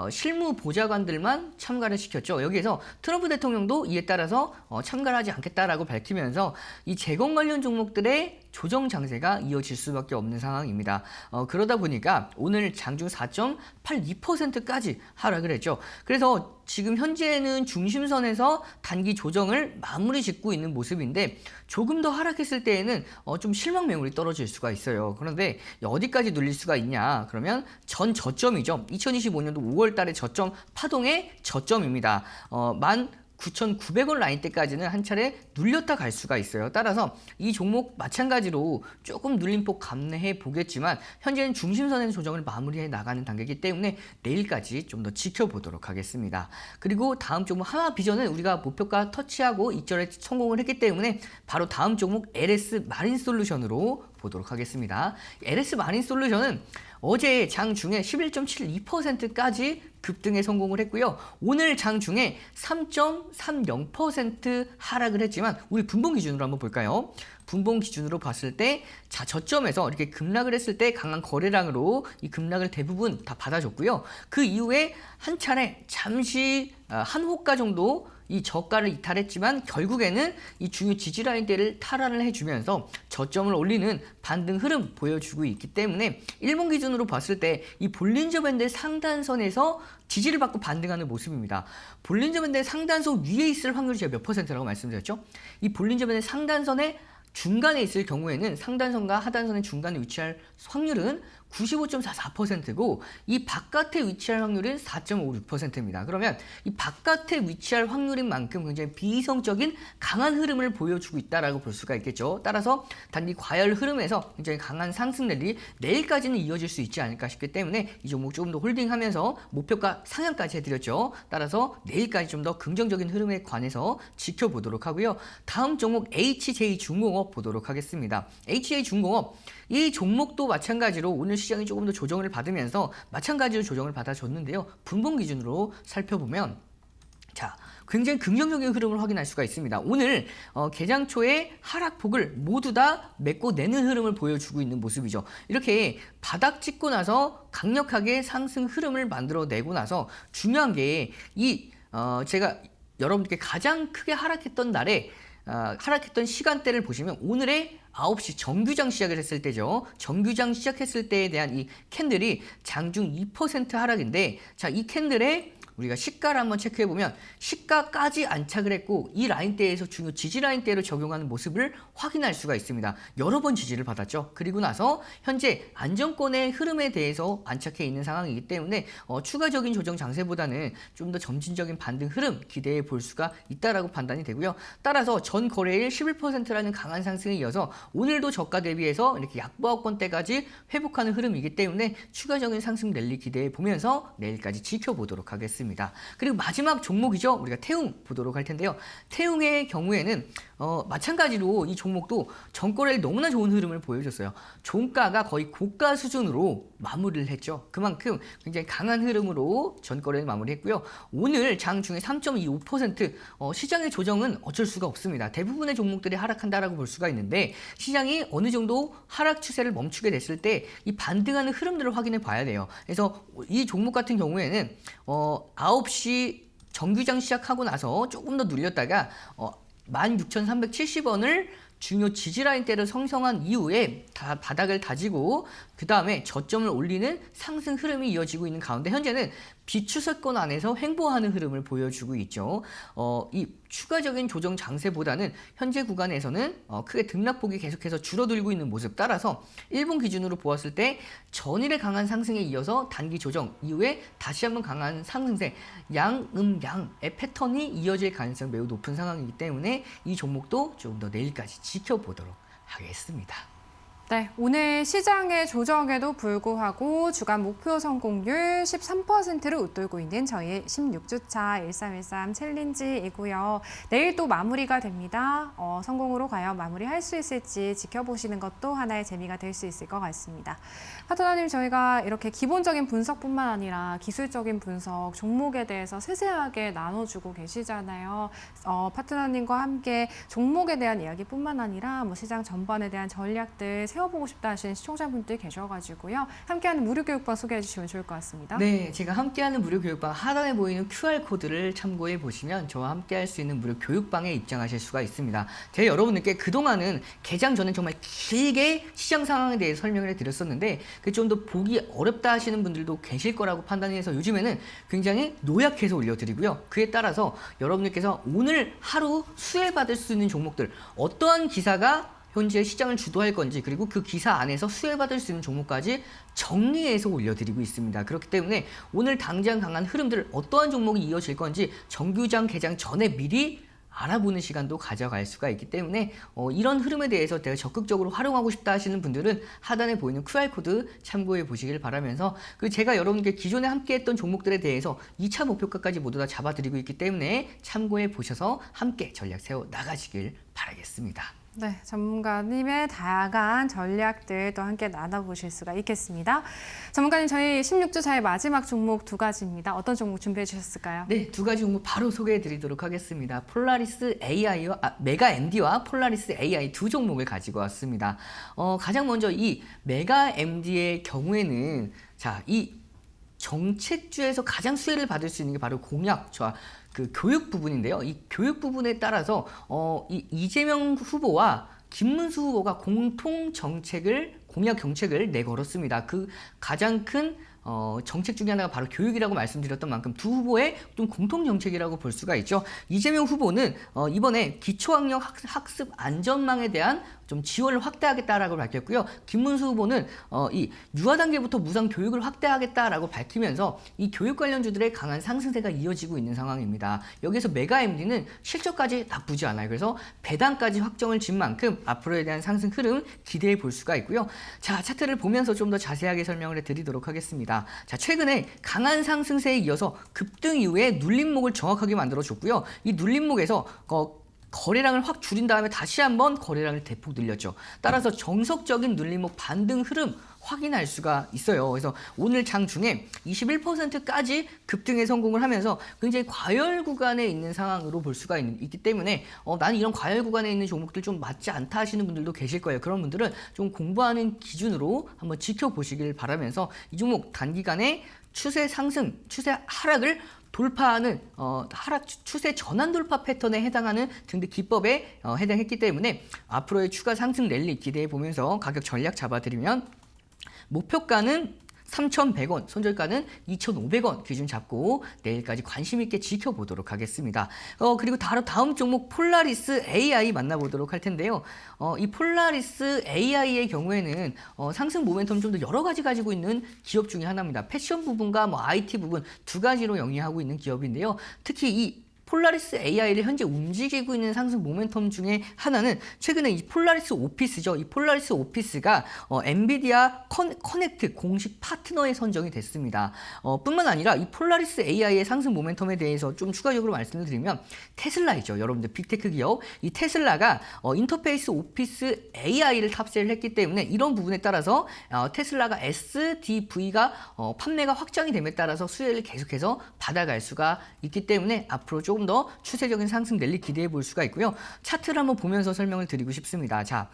실무 보좌관들만 참가를 시켰죠. 여기에서 트럼프 대통령도 이에 따라서 참가를 하지 않겠다라고 밝히면서 이 재건 관련 종목들의 조정 장세가 이어질 수밖에 없는 상황입니다. 그러다 보니까 오늘 장중 4.82%까지 하락을 했죠. 그래서 지금 현재는 중심선에서 단기 조정을 마무리 짓고 있는 모습인데 조금 더 하락했을 때에는 좀 실망 매물이 떨어질 수가 있어요. 그런데 어디까지 눌릴 수가 있냐? 그러면 전 저점이죠. 2025년도 5월 달의 저점 파동의 저점입니다. 9,900원 라인대까지는 한 차례 눌렸다 갈 수가 있어요. 따라서 이 종목 마찬가지로 조금 눌림폭 감내해 보겠지만 현재는 중심선의 조정을 마무리해 나가는 단계이기 때문에 내일까지 좀 더 지켜보도록 하겠습니다. 그리고 다음 종목 하나비전은 우리가 목표가 터치하고 이절에 성공을 했기 때문에 바로 다음 종목 LS 마린솔루션으로 보도록 하겠습니다. LS 마린솔루션은 어제 장중에 11.72%까지 급등에 성공을 했고요. 오늘 장중에 3.30% 하락을 했지만 우리 분봉 기준으로 한번 볼까요? 분봉 기준으로 봤을 때 자, 저점에서 이렇게 급락을 했을 때 강한 거래량으로 이 급락을 대부분 다 받아줬고요. 그 이후에 한 차례 잠시 한 호가 정도 이 저가를 이탈했지만 결국에는 이 중요 지지라인대를 탈환을 해주면서 저점을 올리는 반등 흐름 보여주고 있기 때문에 일봉 기준으로 봤을 때 이 볼린저 밴드 상단선에서 지지를 받고 반등하는 모습입니다. 볼린저 밴드 상단선 위에 있을 확률이 제가 몇 %라고 말씀드렸죠? 이 볼린저 밴드 상단선의 중간에 있을 경우에는 상단선과 하단선의 중간에 위치할 확률은 95.44%고 이 바깥에 위치할 확률은 4.56%입니다. 그러면 이 바깥에 위치할 확률인 만큼 굉장히 비이성적인 강한 흐름을 보여주고 있다라고 볼 수가 있겠죠. 따라서 단기 과열 흐름에서 굉장히 강한 상승 랠리 내일까지는 이어질 수 있지 않을까 싶기 때문에 이 종목 조금 더 홀딩하면서 목표가 상향까지 해드렸죠. 따라서 내일까지 좀 더 긍정적인 흐름에 관해서 지켜보도록 하고요. 다음 종목 HJ중공업 보도록 하겠습니다. HJ중공업 이 종목도 마찬가지로 오늘 시장이 조금 더 조정을 받으면서 마찬가지로 조정을 받아줬는데요. 분봉 기준으로 살펴보면 자, 굉장히 긍정적인 흐름을 확인할 수가 있습니다. 오늘 개장 초에 하락폭을 모두 다 메꿔내는 흐름을 보여주고 있는 모습이죠. 이렇게 바닥 찍고 나서 강력하게 상승 흐름을 만들어내고 나서 중요한 게 제가 여러분들께 가장 크게 하락했던 날에 하락했던 시간대를 보시면 오늘의 9시 정규장 시작을 했을 때죠. 정규장 시작했을 때에 대한 이 캔들이 장중 2% 하락인데 자, 이 캔들의 우리가 시가를 한번 체크해보면 시가까지 안착을 했고 이 라인대에서 중요 지지 라인대로 적용하는 모습을 확인할 수가 있습니다. 여러 번 지지를 받았죠. 그리고 나서 현재 안정권의 흐름에 대해서 안착해 있는 상황이기 때문에 추가적인 조정 장세보다는 좀 더 점진적인 반등 흐름 기대해 볼 수가 있다라고 판단이 되고요. 따라서 전 거래일 11%라는 강한 상승에 이어서 오늘도 저가 대비해서 이렇게 약보합권대까지 회복하는 흐름이기 때문에 추가적인 상승 랠리 기대해 보면서 내일까지 지켜보도록 하겠습니다. 그리고 마지막 종목이죠. 우리가 태웅 보도록 할 텐데요. 태웅의 경우에는 마찬가지로 이 종목도 전거래일 너무나 좋은 흐름을 보여줬어요. 종가가 거의 고가 수준으로 마무리를 했죠. 그만큼 굉장히 강한 흐름으로 전거래를 마무리했고요. 오늘 장중에 3.25% 시장의 조정은 어쩔 수가 없습니다. 대부분의 종목들이 하락한다라고 볼 수가 있는데 시장이 어느 정도 하락 추세를 멈추게 됐을 때 이 반등하는 흐름들을 확인해 봐야 돼요. 그래서 이 종목 같은 경우에는 9시 정규장 시작하고 나서 조금 더 눌렸다가 16,370원을 중요 지지라인대를 형성한 이후에 다 바닥을 다지고 그 다음에 저점을 올리는 상승 흐름이 이어지고 있는 가운데 현재는 비추세권 안에서 횡보하는 흐름을 보여주고 있죠. 이 추가적인 조정 장세보다는 현재 구간에서는 크게 등락폭이 계속해서 줄어들고 있는 모습 따라서 일본 기준으로 보았을 때 전일의 강한 상승에 이어서 단기 조정 이후에 다시 한번 강한 상승세 양의 패턴이 이어질 가능성이 매우 높은 상황이기 때문에 이 종목도 조금 더 내일까지 지켜보도록 하겠습니다. 네, 오늘 시장의 조정에도 불구하고 주간 목표 성공률 13%를 웃돌고 있는 저희의 16주차 1313 챌린지이고요. 내일 또 마무리가 됩니다. 성공으로 과연 마무리할 수 있을지 지켜보시는 것도 하나의 재미가 될 수 있을 것 같습니다. 파트너님, 저희가 이렇게 기본적인 분석뿐만 아니라 기술적인 분석, 종목에 대해서 세세하게 나눠주고 계시잖아요. 파트너님과 함께 종목에 대한 이야기뿐만 아니라 시장 전반에 대한 전략들 세워보고 싶다 하시는 시청자분들 계셔가지고요. 함께하는 무료 교육방 소개해 주시면 좋을 것 같습니다. 네, 제가 함께하는 무료 교육방 하단에 보이는 QR코드를 참고해 보시면 저와 함께할 수 있는 무료 교육방에 입장하실 수가 있습니다. 제가 여러분들께 그동안은 개장 전에 정말 길게 시장 상황에 대해서 설명을 해드렸었는데 좀 더 보기 어렵다 하시는 분들도 계실 거라고 판단해서 요즘에는 굉장히 노약해서 올려드리고요. 그에 따라서 여러분들께서 오늘 하루 수혜받을 수 있는 종목들 어떠한 기사가 현재 시장을 주도할 건지 그리고 그 기사 안에서 수혜받을 수 있는 종목까지 정리해서 올려드리고 있습니다. 그렇기 때문에 오늘 당장 강한 흐름들 어떠한 종목이 이어질 건지 정규장 개장 전에 미리 알아보는 시간도 가져갈 수가 있기 때문에 이런 흐름에 대해서 내가 적극적으로 활용하고 싶다 하시는 분들은 하단에 보이는 QR코드 참고해 보시길 바라면서 그리고 제가 여러분께 기존에 함께했던 종목들에 대해서 2차 목표가까지 모두 다 잡아드리고 있기 때문에 참고해 보셔서 함께 전략 세워 나가시길 바라겠습니다. 네, 전문가님의 다양한 전략들도 함께 나눠보실 수가 있겠습니다. 전문가님, 저희 16주차의 마지막 종목 2가지입니다. 어떤 종목 준비해 주셨을까요? 네, 2가지 종목 바로 소개해 드리도록 하겠습니다. 폴라리스 AI와 메가 MD와 폴라리스 AI 두 종목을 가지고 왔습니다. 가장 먼저 이 메가 MD의 경우에는 자, 이 정책주에서 가장 수혜를 받을 수 있는 게 바로 공약과 그 교육 부분인데요. 이 교육 부분에 따라서 이 이재명 후보와 김문수 후보가 공통 정책을 공약 정책을 내걸었습니다. 그 가장 큰 정책 중에 하나가 바로 교육이라고 말씀드렸던 만큼 두 후보의 좀 공통 정책이라고 볼 수가 있죠. 이재명 후보는 이번에 기초학력 학습 안전망에 대한 좀 지원을 확대하겠다라고 밝혔고요. 김문수 후보는 이 유아 단계부터 무상 교육을 확대하겠다라고 밝히면서 이 교육 관련주들의 강한 상승세가 이어지고 있는 상황입니다. 여기서 메가 MD는 실적까지 나쁘지 않아요. 그래서 배당까지 확정을 진 만큼 앞으로에 대한 상승 흐름 기대해 볼 수가 있고요. 자, 차트를 보면서 좀 더 자세하게 설명을 해드리도록 하겠습니다. 자, 최근에 강한 상승세에 이어서 급등 이후에 눌림목을 정확하게 만들어줬고요. 이 눌림목에서 거래량을 확 줄인 다음에 다시 한번 거래량을 대폭 늘렸죠. 따라서 정석적인 눌림목 반등 흐름 확인할 수가 있어요. 그래서 오늘 장 중에 21%까지 급등에 성공을 하면서 굉장히 과열 구간에 있는 상황으로 볼 수가 있기 때문에 나는 이런 과열 구간에 있는 종목들 좀 맞지 않다 하시는 분들도 계실 거예요. 그런 분들은 좀 공부하는 기준으로 한번 지켜보시길 바라면서 이 종목 단기간에 추세 상승, 추세 하락을 돌파하는 하락 추세 전환 돌파 패턴에 해당하는 등등 기법에 해당했기 때문에 앞으로의 추가 상승 랠리 기대해 보면서 가격 전략 잡아드리면 목표가는 3,100원, 손절가는 2,500원 기준 잡고 내일까지 관심 있게 지켜보도록 하겠습니다. 그리고 다음 종목 폴라리스 AI 만나보도록 할 텐데요. 이 폴라리스 AI의 경우에는 상승 모멘텀 좀 더 여러 가지 가지고 있는 기업 중에 하나입니다. 패션 부분과 IT 부분 두 가지로 영위하고 있는 기업인데요. 특히 이 폴라리스 AI를 현재 움직이고 있는 상승 모멘텀 중에 하나는 최근에 이 폴라리스 오피스죠. 이 폴라리스 오피스가 엔비디아 커넥트 공식 파트너에 선정이 됐습니다. 뿐만 아니라 이 폴라리스 AI의 상승 모멘텀에 대해서 좀 추가적으로 말씀을 드리면 테슬라이죠. 여러분들 빅테크 기업. 이 테슬라가 인터페이스 오피스 AI를 탑재를 했기 때문에 이런 부분에 따라서 테슬라가 SDV가 판매가 확장이 됨에 따라서 수혜를 계속해서 받아갈 수가 있기 때문에 앞으로 조금 더 추세적인 상승 랠리 기대해 볼 수가 있고요. 차트를 한번 보면서 설명을 드리고 싶습니다. 자,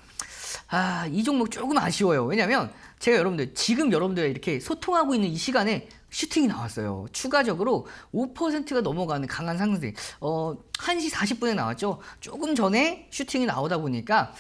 이 종목 조금 아쉬워요. 왜냐면 제가 지금 여러분들 이렇게 소통하고 있는 이 시간에 슈팅이 나왔어요. 추가적으로 5%가 넘어가는 강한 상승세. 1시 40분에 나왔죠. 조금 전에 슈팅이 나오다 보니까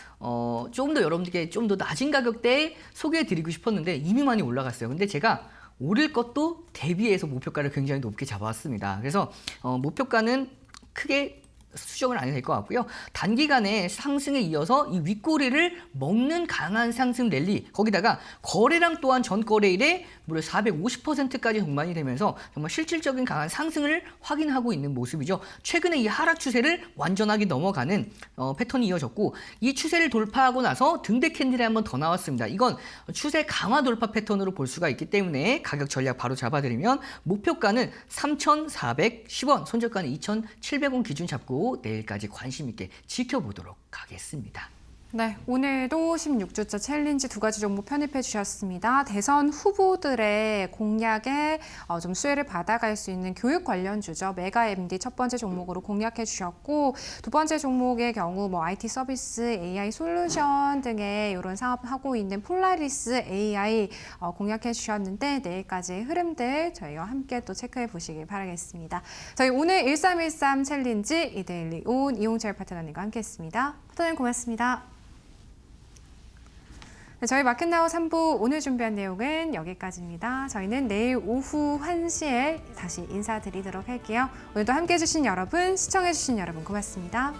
조금 더 여러분들께 좀 더 낮은 가격대에 소개해 드리고 싶었는데 이미 많이 올라갔어요. 근데 제가 오를 것도 대비해서 목표가를 굉장히 높게 잡아왔습니다. 그래서 목표가는 크게 수정을 안 해도 될 것 같고요. 단기간에 상승에 이어서 이 윗꼬리를 먹는 강한 상승 랠리, 거기다가 거래량 또한 전 거래일에 무려 450%까지 동반이 되면서 정말 실질적인 강한 상승을 확인하고 있는 모습이죠. 최근에 이 하락 추세를 완전하게 넘어가는 패턴이 이어졌고 이 추세를 돌파하고 나서 등대 캔들이 한번 더 나왔습니다. 이건 추세 강화 돌파 패턴으로 볼 수가 있기 때문에 가격 전략 바로 잡아드리면 목표가는 3,410원, 손절가는 2,700원 기준 잡고 내일까지 관심 있게 지켜보도록 하겠습니다. 네, 오늘도 16주차 챌린지 2가지 종목 편입해 주셨습니다. 대선 후보들의 공약에 좀 수혜를 받아갈 수 있는 교육 관련주죠. 메가 MD 첫 번째 종목으로 공략해 주셨고 두 번째 종목의 경우 IT 서비스, AI 솔루션 등의 이런 사업하고 있는 폴라리스 AI 공략해 주셨는데 내일까지 흐름들 저희와 함께 또 체크해 보시길 바라겠습니다. 저희 오늘 1313 챌린지 이데일리 온 이용철 파트너님과 함께했습니다. 파트너님 고맙습니다. 네, 저희 마켓나우 3부 오늘 준비한 내용은 여기까지입니다. 저희는 내일 오후 1시에 다시 인사드리도록 할게요. 오늘도 함께해 주신 여러분, 시청해 주신 여러분 고맙습니다.